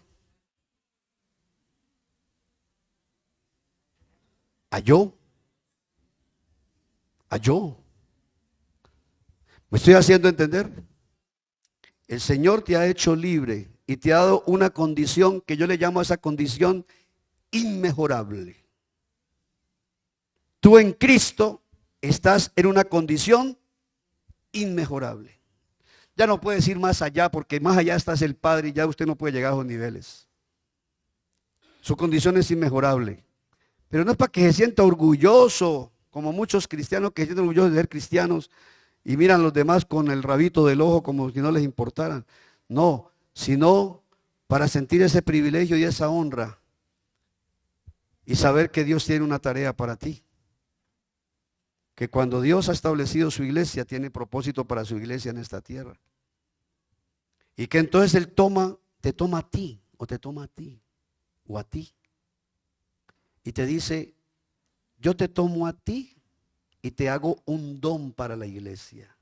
¿A yo? ¿A yo? ¿Me estoy haciendo entender? El Señor te ha hecho libre y te ha dado una condición que yo le llamo a esa condición inmejorable. Tú en Cristo estás en una condición inmejorable. Ya no puedes ir más allá porque más allá estás el Padre y ya usted no puede llegar a esos niveles. Su condición es inmejorable. Pero no es para que se sienta orgulloso, como muchos cristianos que se sienten orgullosos de ser cristianos y miran a los demás con el rabito del ojo como si no les importaran. No, sino para sentir ese privilegio y esa honra y saber que Dios tiene una tarea para ti. Que cuando Dios ha establecido su iglesia, tiene propósito para su iglesia en esta tierra. Y que entonces Él te toma a ti, o te toma a ti, o a ti. Y te dice, yo te tomo a ti y te hago un don para la iglesia.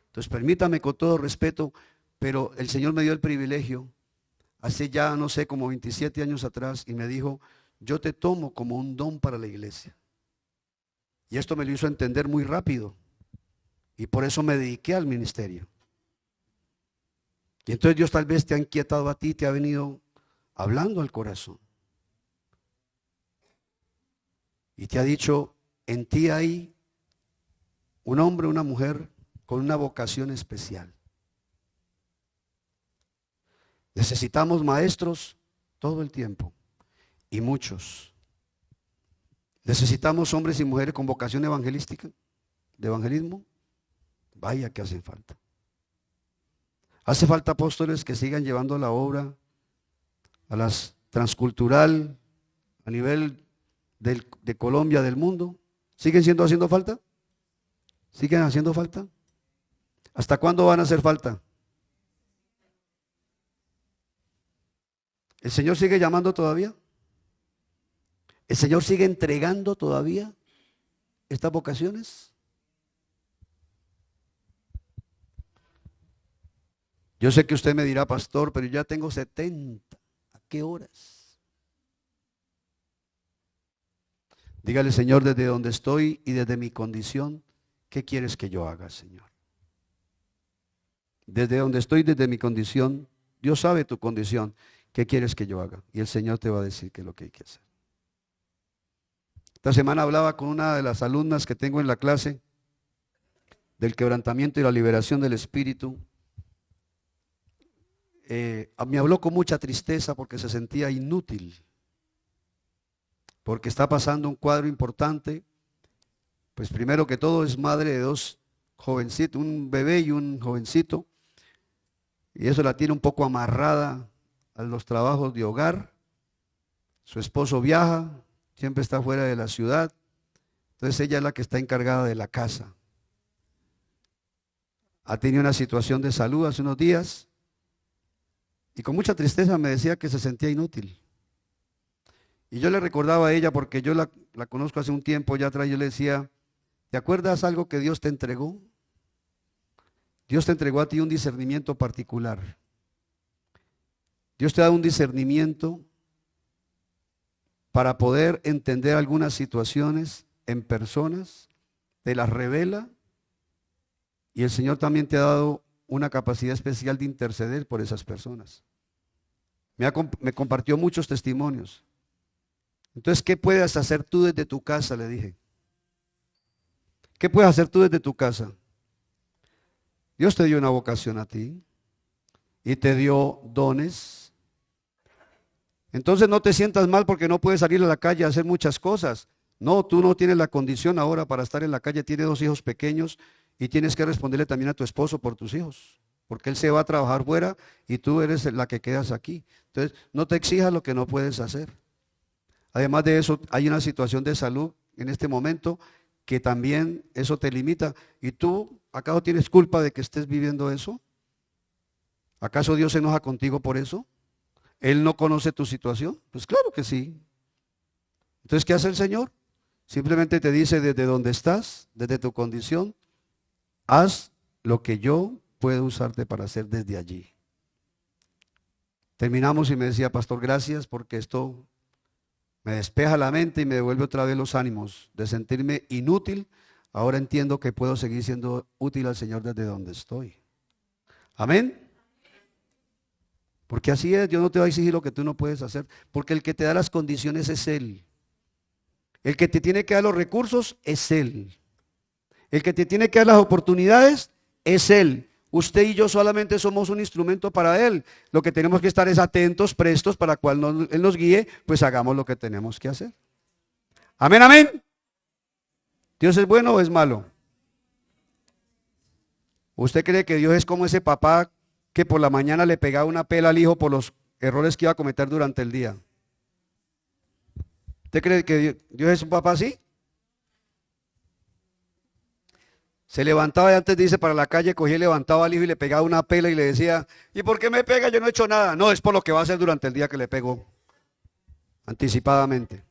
Entonces permítame con todo respeto, pero el Señor me dio el privilegio, hace ya no sé, como 27 años atrás, y me dijo, yo te tomo como un don para la iglesia. Y esto me lo hizo entender muy rápido. Y por eso me dediqué al ministerio. Y entonces Dios tal vez te ha inquietado a ti, te ha venido hablando al corazón. Y te ha dicho, en ti hay un hombre, una mujer con una vocación especial. Necesitamos maestros todo el tiempo y muchos. Necesitamos hombres y mujeres con vocación evangelística, de evangelismo. Vaya que hacen falta. Hace falta apóstoles que sigan llevando la obra a las transcultural, a nivel de Colombia, del mundo. ¿Siguen haciendo falta? ¿Siguen haciendo falta? ¿Hasta cuándo van a hacer falta? ¿El Señor sigue llamando todavía? ¿El Señor sigue entregando todavía estas vocaciones? Yo sé que usted me dirá, pastor, pero ya tengo 70. ¿A qué horas? Dígale, Señor, desde donde estoy y desde mi condición, ¿qué quieres que yo haga, Señor? Desde donde estoy, desde mi condición, Dios sabe tu condición, ¿qué quieres que yo haga? Y el Señor te va a decir qué es lo que hay que hacer. Esta semana hablaba con una de las alumnas que tengo en la clase del quebrantamiento y la liberación del espíritu. Me habló con mucha tristeza porque se sentía inútil, porque está pasando un cuadro importante. Pues primero que todo es madre de 2 jovencito, un bebé y un jovencito, y eso la tiene un poco amarrada a los trabajos de hogar. Su esposo viaja, siempre está fuera de la ciudad, entonces ella es la que está encargada de la casa. Ha tenido una situación de salud hace unos días y con mucha tristeza me decía que se sentía inútil. Y yo le recordaba a ella, porque yo la conozco hace un tiempo ya atrás, yo le decía, ¿te acuerdas algo que Dios te entregó? Dios te entregó a ti un discernimiento particular. Dios te ha dado un discernimiento para poder entender algunas situaciones en personas, te las revela, y el Señor también te ha dado una capacidad especial de interceder por esas personas. Me compartió muchos testimonios. Entonces, ¿qué puedes hacer tú desde tu casa? Le dije. ¿Qué puedes hacer tú desde tu casa? Dios te dio una vocación a ti y te dio dones. Entonces no te sientas mal porque no puedes salir a la calle a hacer muchas cosas. No, tú no tienes la condición ahora para estar en la calle, tienes 2 hijos pequeños y tienes que responderle también a tu esposo por tus hijos, porque él se va a trabajar fuera y tú eres la que quedas aquí. Entonces no te exijas lo que no puedes hacer. Además de eso, hay una situación de salud en este momento que también eso te limita. ¿Y tú acaso tienes culpa de que estés viviendo eso? ¿Acaso Dios se enoja contigo por eso? ¿Él no conoce tu situación? Pues claro que sí. Entonces, ¿qué hace el Señor? Simplemente te dice desde donde estás, desde tu condición, haz lo que yo puedo usarte para hacer desde allí. Terminamos y me decía, pastor, gracias porque esto me despeja la mente y me devuelve otra vez los ánimos de sentirme inútil. Ahora entiendo que puedo seguir siendo útil al Señor desde donde estoy. Amén. Porque así es, Dios no te va a exigir lo que tú no puedes hacer, porque el que te da las condiciones es Él. El que te tiene que dar los recursos es Él. El que te tiene que dar las oportunidades es Él. Usted y yo solamente somos un instrumento para Él. Lo que tenemos que estar es atentos, prestos, para cuando Él nos guíe, pues hagamos lo que tenemos que hacer. Amén, amén. ¿Dios es bueno o es malo? ¿Usted cree que Dios es como ese papá que por la mañana le pegaba una pela al hijo por los errores que iba a cometer durante el día? ¿Usted cree que Dios es un papá así? Se levantaba y antes de irse para la calle, cogía y levantaba al hijo y le pegaba una pela y le decía, ¿y por qué me pega? Yo no he hecho nada. No, es por lo que va a hacer durante el día que le pegó, anticipadamente.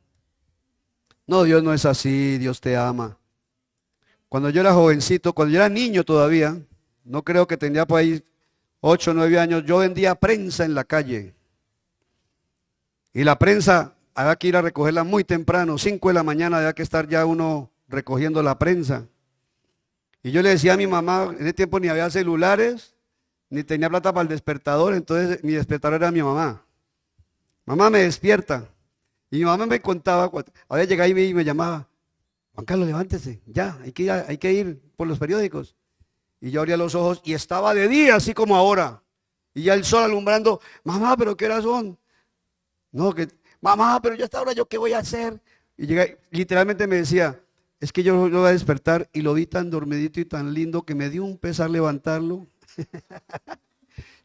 No, Dios no es así, Dios te ama. Cuando yo era jovencito, cuando yo era niño todavía, no creo que tenía por ahí 8 o 9 años, yo vendía prensa en la calle. Y la prensa, había que ir a recogerla muy temprano, 5 de la mañana, había que estar ya uno recogiendo la prensa. Y yo le decía a mi mamá, en ese tiempo ni había celulares, ni tenía plata para el despertador, entonces mi despertador era mi mamá. Mamá, me despierta. Y mi mamá me contaba, a veces llegaba y me llamaba, Juan Carlos, levántese, ya, hay que ir por los periódicos. Y yo abría los ojos y estaba de día, así como ahora. Y ya el sol alumbrando, mamá, pero ¿qué horas son? No, mamá, pero ya está ahora, ¿yo qué voy a hacer? Y literalmente me decía, es que yo lo voy a despertar y lo vi tan dormidito y tan lindo que me dio un pesar levantarlo.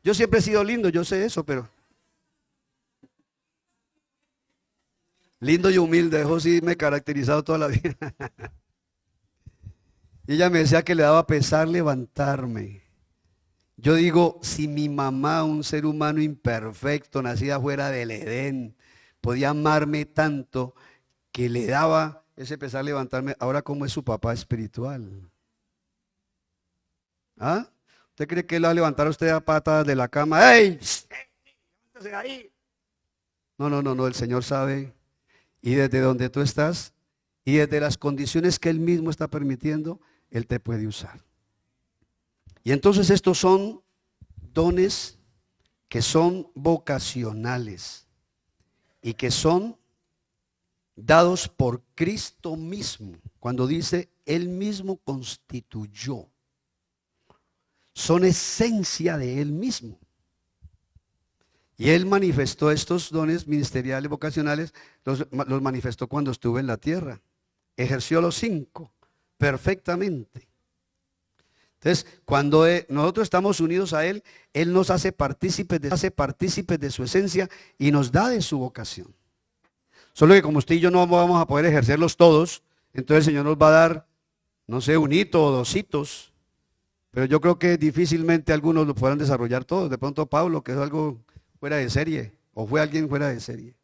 Yo siempre he sido lindo, yo sé eso, pero lindo y humilde, eso sí me he caracterizado toda la vida. Y ella me decía que le daba pesar levantarme. Yo digo, si mi mamá, un ser humano imperfecto, nacida fuera del Edén, podía amarme tanto que le daba ese pesar levantarme, ahora ¿cómo es su papá espiritual? ¿Ah? ¿Usted cree que él va a levantar a usted a patas de la cama? ¡Ey! ¡Levántese ahí! No, el Señor sabe. Y desde donde tú estás, y desde las condiciones que Él mismo está permitiendo, Él te puede usar. Y entonces estos son dones que son vocacionales y que son dados por Cristo mismo, cuando dice Él mismo constituyó, son esencia de Él mismo. Y Él manifestó estos dones ministeriales, vocacionales, los manifestó cuando estuvo en la tierra. Ejerció los 5 perfectamente. Entonces, cuando nosotros estamos unidos a Él, Él nos hace partícipes de su esencia y nos da de su vocación. Solo que como usted y yo no vamos a poder ejercerlos todos, entonces el Señor nos va a dar, no sé, un hito o dos hitos. Pero yo creo que difícilmente algunos lo podrán desarrollar todos. De pronto Pablo, que es algo fuera de serie, o fue alguien fuera de serie.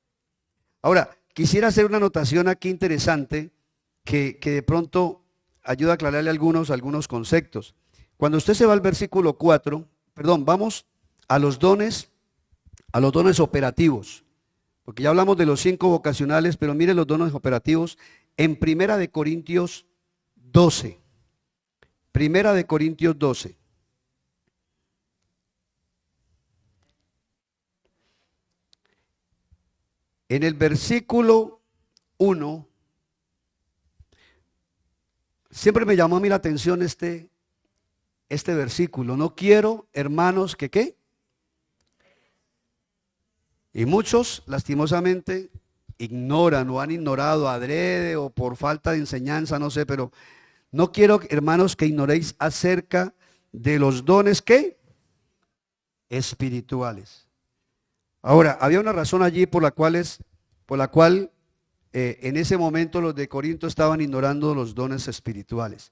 Ahora, quisiera hacer una anotación aquí interesante que de pronto ayuda a aclararle algunos conceptos. Cuando usted se va al versículo 4, vamos a los dones operativos. Porque ya hablamos de los 5 vocacionales, pero mire los dones operativos en Primera de Corintios 12. Primera de Corintios 12. En el versículo 1, siempre me llamó a mí la atención este versículo. No quiero, hermanos, que ¿qué? Y muchos, lastimosamente, ignoran o han ignorado adrede o por falta de enseñanza, no sé, pero no quiero, hermanos, que ignoréis acerca de los dones, ¿qué? Espirituales. Ahora, había una razón allí por la cual en ese momento los de Corinto estaban ignorando los dones espirituales.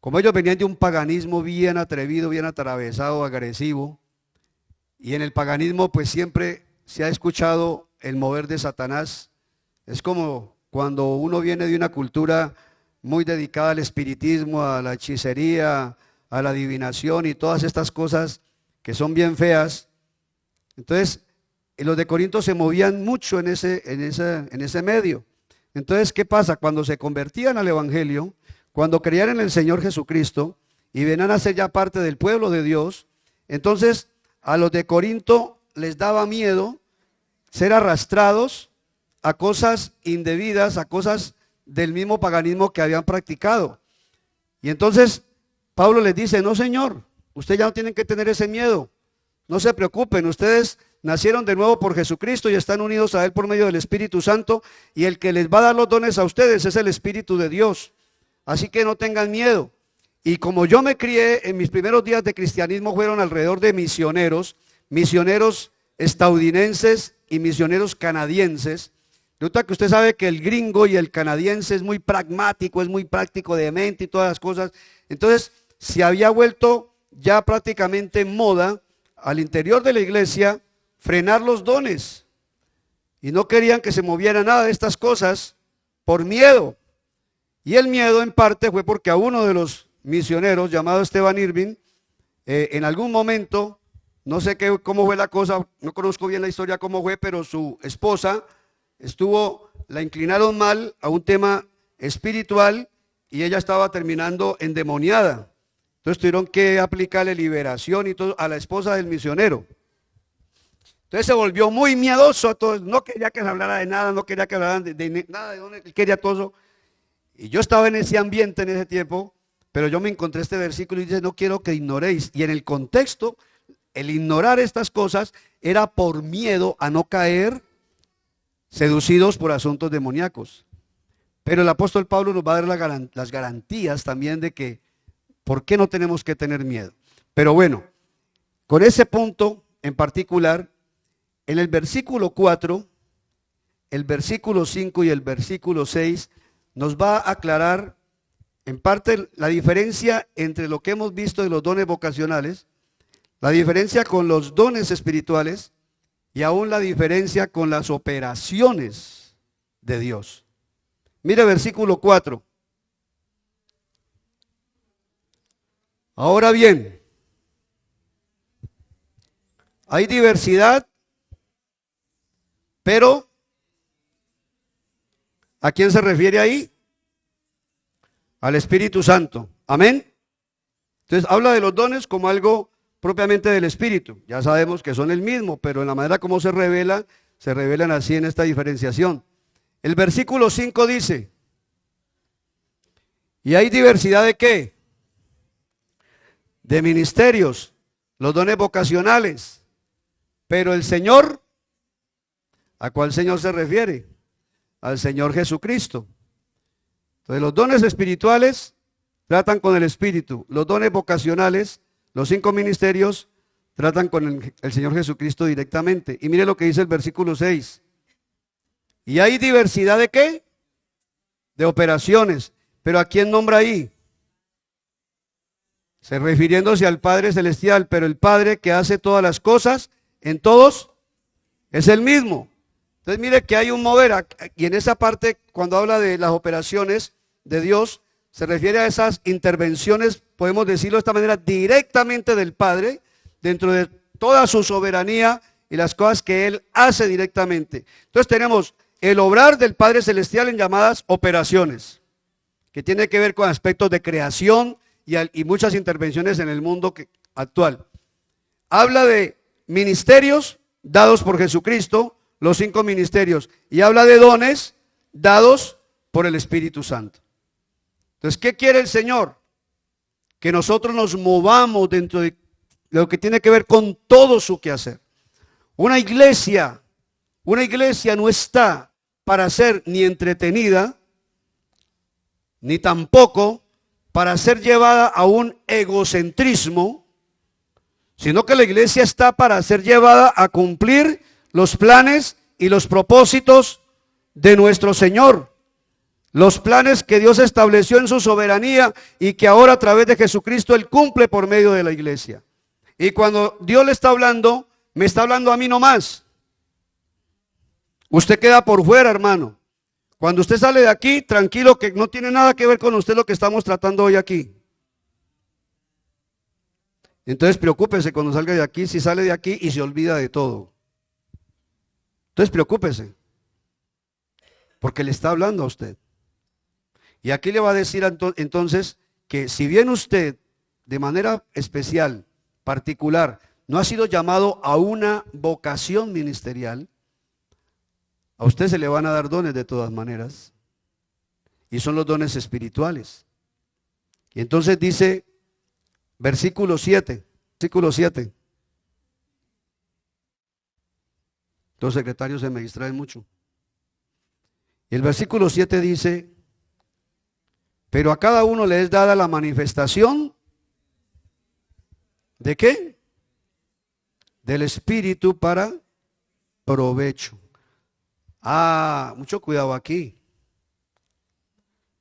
Como ellos venían de un paganismo bien atrevido, bien atravesado, agresivo, y en el paganismo pues siempre se ha escuchado el mover de Satanás. Es como cuando uno viene de una cultura muy dedicada al espiritismo, a la hechicería, a la adivinación y todas estas cosas que son bien feas. Entonces, los de Corinto se movían mucho en ese medio. Entonces, ¿qué pasa? Cuando se convertían al Evangelio, cuando creían en el Señor Jesucristo y venían a ser ya parte del pueblo de Dios, entonces a los de Corinto les daba miedo ser arrastrados a cosas indebidas, a cosas del mismo paganismo que habían practicado. Y entonces Pablo les dice, no señor, ustedes ya no tienen que tener ese miedo, no se preocupen, ustedes nacieron de nuevo por Jesucristo y están unidos a Él por medio del Espíritu Santo, y el que les va a dar los dones a ustedes es el Espíritu de Dios. Así que no tengan miedo. Y como yo me crié, en mis primeros días de cristianismo fueron alrededor de misioneros estadounidenses y misioneros canadienses. Resulta que usted sabe que el gringo y el canadiense es muy pragmático, es muy práctico de mente y todas las cosas. Entonces, se había vuelto ya prácticamente moda al interior de la iglesia frenar los dones. Y no querían que se moviera nada de estas cosas por miedo. Y el miedo en parte fue porque a uno de los misioneros llamado Esteban Irving, en algún momento, no sé cómo fue la cosa, no conozco bien la historia cómo fue, pero su esposa la inclinaron mal a un tema espiritual y ella estaba terminando endemoniada. Entonces tuvieron que aplicarle liberación y todo a la esposa del misionero. Entonces se volvió muy miedoso a todos, no quería que se hablara de nada, no quería que hablaran de nada, de dónde quería todo eso. Y yo estaba en ese ambiente en ese tiempo, pero yo me encontré este versículo y dice, no quiero que ignoréis. Y en el contexto, el ignorar estas cosas era por miedo a no caer seducidos por asuntos demoníacos. Pero el apóstol Pablo nos va a dar las garantías también de que, ¿por qué no tenemos que tener miedo? Pero bueno, con ese punto en particular, en el versículo 4, el versículo 5 y el versículo 6 nos va a aclarar en parte la diferencia entre lo que hemos visto de los dones vocacionales, la diferencia con los dones espirituales y aún la diferencia con las operaciones de Dios. Mire versículo 4. Ahora bien, hay diversidad, pero ¿a quién se refiere ahí? Al Espíritu Santo. Amén. Entonces habla de los dones como algo propiamente del Espíritu. Ya sabemos que son el mismo, pero en la manera como se revelan así en esta diferenciación. El versículo 5 dice, ¿y hay diversidad de qué? De ministerios, los dones vocacionales. Pero el Señor, ¿a cuál Señor se refiere? Al Señor Jesucristo. Entonces los dones espirituales tratan con el Espíritu. Los dones vocacionales, los 5 ministerios, tratan con el Señor Jesucristo directamente. Y mire lo que dice el versículo 6. ¿Y hay diversidad de qué? De operaciones. ¿Pero a quién nombra ahí? Se refiriéndose al Padre Celestial, pero el Padre que hace todas las cosas en todos es el mismo. Entonces mire que hay un mover, y en esa parte cuando habla de las operaciones de Dios, se refiere a esas intervenciones, podemos decirlo de esta manera, directamente del Padre, dentro de toda su soberanía y las cosas que Él hace directamente. Entonces tenemos el obrar del Padre Celestial en llamadas operaciones, que tiene que ver con aspectos de creación y muchas intervenciones en el mundo actual. Habla de ministerios dados por Jesucristo, los 5 ministerios, y habla de dones dados por el Espíritu Santo. Entonces, ¿qué quiere el Señor? Que nosotros nos movamos dentro de lo que tiene que ver con todo su quehacer. Una iglesia no está para ser ni entretenida, ni tampoco para ser llevada a un egocentrismo, sino que la iglesia está para ser llevada a cumplir los planes y los propósitos de nuestro Señor. Los planes que Dios estableció en su soberanía y que ahora a través de Jesucristo Él cumple por medio de la iglesia. Y cuando Dios le está hablando, me está hablando a mí nomás. Usted queda por fuera, hermano. Cuando usted sale de aquí, tranquilo, que no tiene nada que ver con usted lo que estamos tratando hoy aquí. Entonces preocúpese cuando salga de aquí, si sale de aquí y se olvida de todo. Entonces preocúpese, porque le está hablando a usted. Y aquí le va a decir entonces que si bien usted de manera especial, particular, no ha sido llamado a una vocación ministerial, a usted se le van a dar dones de todas maneras. Y son los dones espirituales. Y entonces dice, versículo 7. Los secretarios se me distraen mucho. Y el versículo 7 dice, pero a cada uno le es dada la manifestación ¿de qué? Del Espíritu para provecho. Mucho cuidado aquí,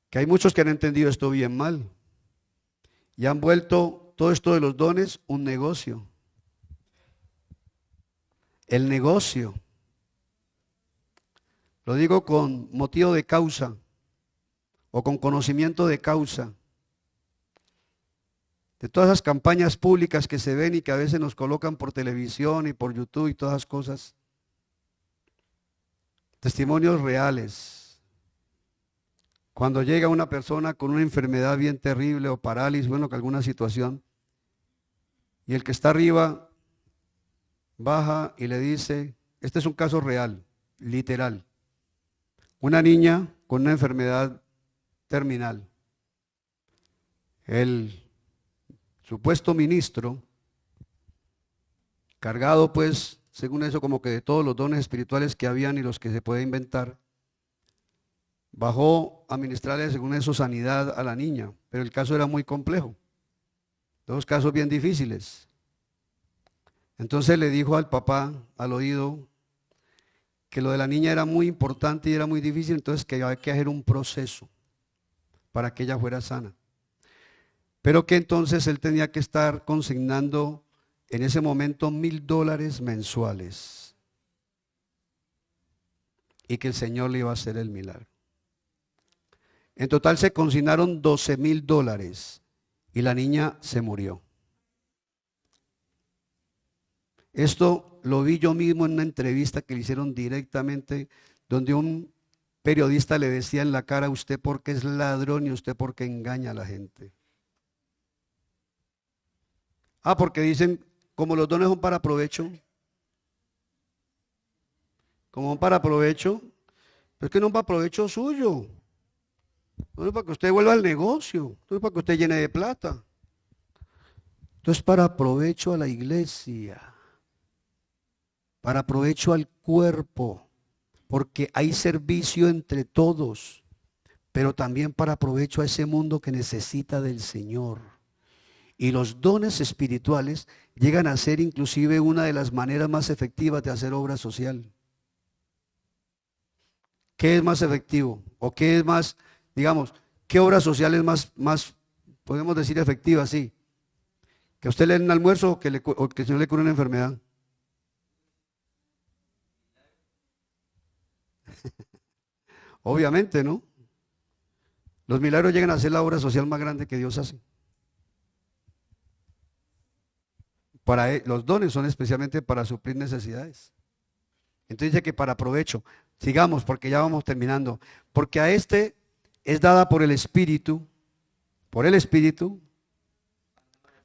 que hay muchos que han entendido esto bien mal y han vuelto todo esto de los dones un negocio. El negocio, lo digo con motivo de causa o con conocimiento de causa, de todas esas campañas públicas que se ven y que a veces nos colocan por televisión y por YouTube y todas esas cosas. Testimonios reales. Cuando llega una persona con una enfermedad bien terrible o parálisis, bueno, que alguna situación, y el que está arriba baja y le dice, este es un caso real, literal. Una niña con una enfermedad terminal. El supuesto ministro, cargado pues, según eso, como que de todos los dones espirituales que habían y los que se puede inventar, bajó a ministrarle, según eso, sanidad a la niña, pero el caso era muy complejo, 2 casos bien difíciles. Entonces le dijo al papá, al oído, que lo de la niña era muy importante y era muy difícil, entonces que había que hacer un proceso para que ella fuera sana. Pero que entonces él tenía que estar consignando en ese momento $1,000 mensuales. Y que el Señor le iba a hacer el milagro. En total se consignaron $12,000 y la niña se murió. Esto lo vi yo mismo en una entrevista que le hicieron directamente, donde un periodista le decía en la cara, usted porque es ladrón y usted porque engaña a la gente. Porque dicen, como los dones son para provecho, como son para provecho, pero es que no es para provecho suyo, no es para que usted vuelva al negocio, no es para que usted llene de plata, esto es para provecho a la iglesia, para provecho al cuerpo, porque hay servicio entre todos, pero también para provecho a ese mundo que necesita del Señor. Y los dones espirituales llegan a ser inclusive una de las maneras más efectivas de hacer obra social. ¿Qué es más efectivo? ¿O qué es más, digamos, qué obra social es más, podemos decir efectiva, sí? ¿Que a usted le den un almuerzo o que el Señor le cure una enfermedad? Obviamente, ¿no? Los milagros llegan a ser la obra social más grande que Dios hace. Los dones son especialmente para suplir necesidades. Entonces dice que para provecho. Sigamos porque ya vamos terminando. Porque a este es dada por el Espíritu,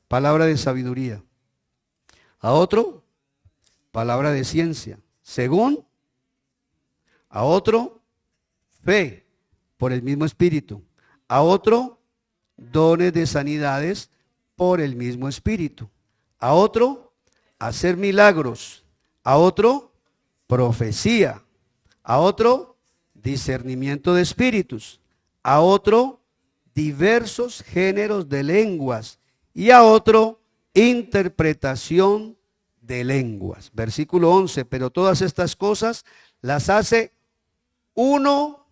palabra de sabiduría. A otro, palabra de ciencia. Según, a otro, fe, por el mismo Espíritu. A otro, dones de sanidades, por el mismo Espíritu. A otro, hacer milagros. A otro, profecía. A otro, discernimiento de espíritus. A otro, diversos géneros de lenguas. Y a otro, interpretación de lenguas. Versículo 11, pero todas estas cosas las hace uno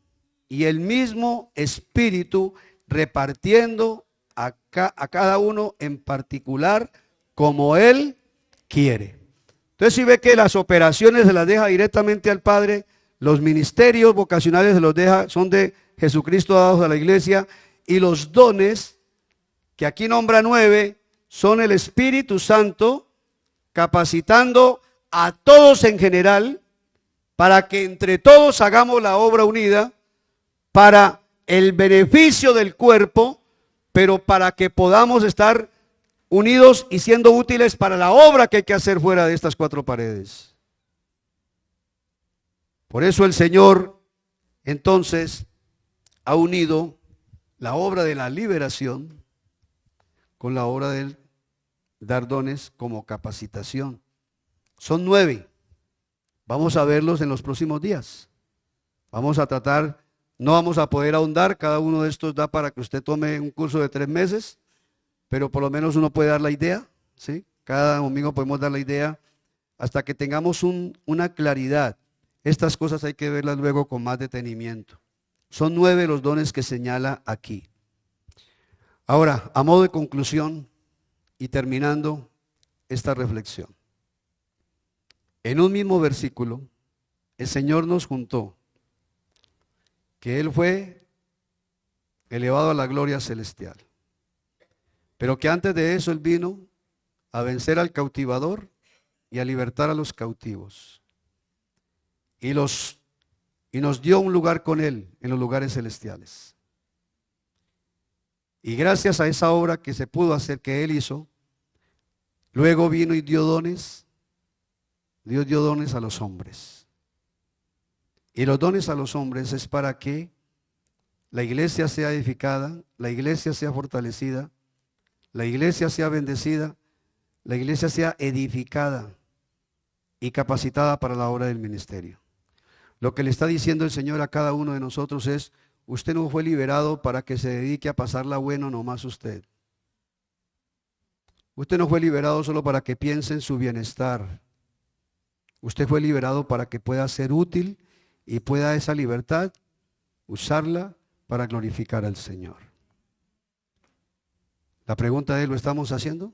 y el mismo Espíritu, repartiendo a cada uno en particular como Él quiere. Entonces si ve que las operaciones se las deja directamente al Padre, los ministerios vocacionales se los deja, son de Jesucristo dados a la iglesia, y los dones, que aquí nombra 9, son el Espíritu Santo capacitando a todos en general para que entre todos hagamos la obra unida para el beneficio del cuerpo, pero para que podamos estar unidos y siendo útiles para la obra que hay que hacer fuera de estas 4 paredes. Por eso el Señor entonces ha unido la obra de la liberación con la obra del dar dones como capacitación. Son 9. Vamos a verlos en los próximos días. Vamos a tratar, no vamos a poder ahondar, cada uno de estos da para que usted tome un curso de 3 meses, pero por lo menos uno puede dar la idea, ¿sí? Cada domingo podemos dar la idea hasta que tengamos una claridad. Estas cosas hay que verlas luego con más detenimiento. Son 9 los dones que señala aquí. Ahora, a modo de conclusión y terminando esta reflexión. En un mismo versículo, el Señor nos juntó que Él fue elevado a la gloria celestial, pero que antes de eso Él vino a vencer al cautivador y a libertar a los cautivos. Y nos dio un lugar con Él en los lugares celestiales. Y gracias a esa obra que se pudo hacer, que Él hizo, luego vino y dio dones. Dios dio dones a los hombres. Y los dones a los hombres es para que la iglesia sea edificada, la iglesia sea fortalecida, la iglesia sea bendecida, la iglesia sea edificada y capacitada para la obra del ministerio. Lo que le está diciendo el Señor a cada uno de nosotros es: usted no fue liberado para que se dedique a pasarla bueno nomás usted. Usted no fue liberado solo para que piense en su bienestar. Usted fue liberado para que pueda ser útil y pueda esa libertad usarla para glorificar al Señor. La pregunta es: ¿lo estamos haciendo?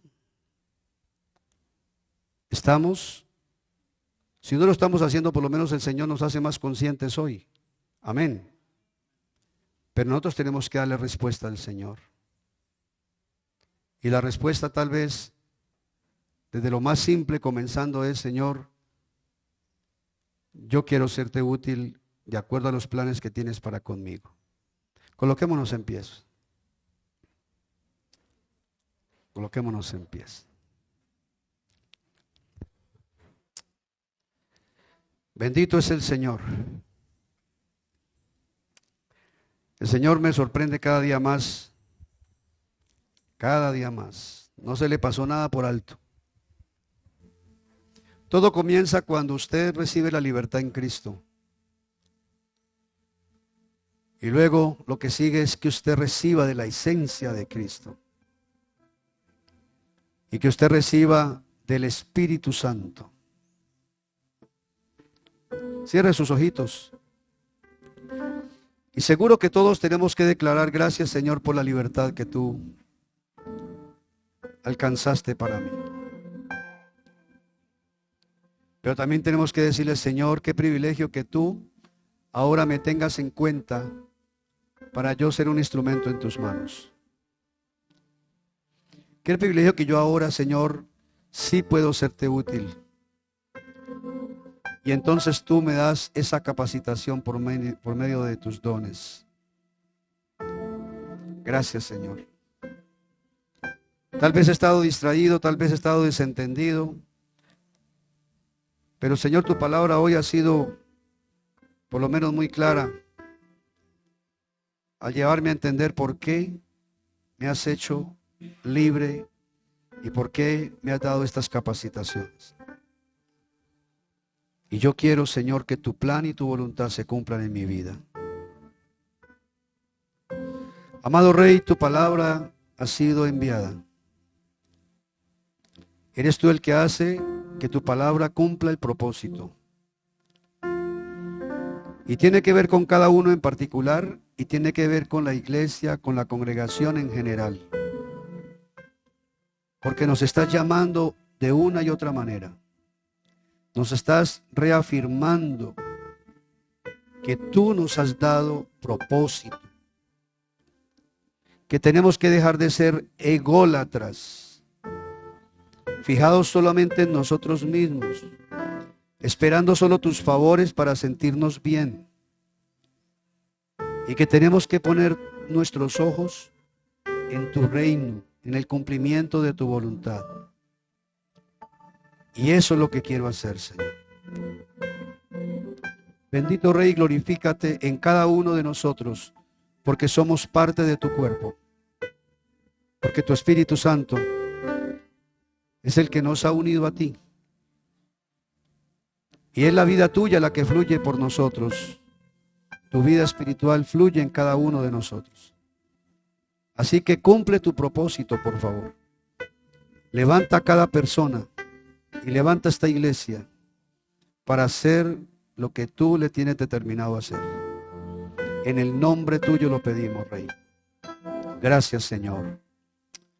¿Estamos? Si no lo estamos haciendo, por lo menos el Señor nos hace más conscientes hoy. Amén. Pero nosotros tenemos que darle respuesta al Señor. Y la respuesta tal vez, desde lo más simple comenzando, es: Señor, yo quiero serte útil de acuerdo a los planes que tienes para conmigo. Coloquémonos en pie. Coloquémonos en pie. Bendito es el Señor. El Señor me sorprende cada día más. Cada día más. No se le pasó nada por alto. Todo comienza cuando usted recibe la libertad en Cristo. Y luego lo que sigue es que usted reciba de la esencia de Cristo. Y que usted reciba del Espíritu Santo. Cierre sus ojitos. Y seguro que todos tenemos que declarar: gracias, Señor, por la libertad que tú alcanzaste para mí. Pero también tenemos que decirle: Señor, qué privilegio que tú ahora me tengas en cuenta para yo ser un instrumento en tus manos. Qué privilegio que yo ahora, Señor, sí puedo serte útil. Y entonces tú me das esa capacitación por medio de tus dones. Gracias, Señor. Tal vez he estado distraído, tal vez he estado desentendido. Pero, Señor, tu palabra hoy ha sido por lo menos muy clara al llevarme a entender por qué me has hecho libre y por qué me has dado estas capacitaciones. Y yo quiero, Señor, que tu plan y tu voluntad se cumplan en mi vida. Amado Rey, tu palabra ha sido enviada. Eres tú el que hace que tu palabra cumpla el propósito. Y tiene que ver con cada uno en particular y tiene que ver con la iglesia, con la congregación en general. Porque nos estás llamando de una y otra manera. Nos estás reafirmando que tú nos has dado propósito. Que tenemos que dejar de ser ególatras, fijados solamente en nosotros mismos, esperando solo tus favores para sentirnos bien. Y que tenemos que poner nuestros ojos en tu reino, en el cumplimiento de tu voluntad. Y eso es lo que quiero hacer, Señor. Bendito Rey, glorifícate en cada uno de nosotros, porque somos parte de tu cuerpo. Porque tu Espíritu Santo es el que nos ha unido a ti. Y es la vida tuya la que fluye por nosotros. Tu vida espiritual fluye en cada uno de nosotros. Así que cumple tu propósito, por favor. Levanta a cada persona y levanta esta iglesia para hacer lo que tú le tienes determinado a hacer. En el nombre tuyo lo pedimos, Rey. Gracias, Señor.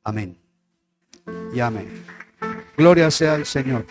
Amén. Y amén. Gloria sea al Señor.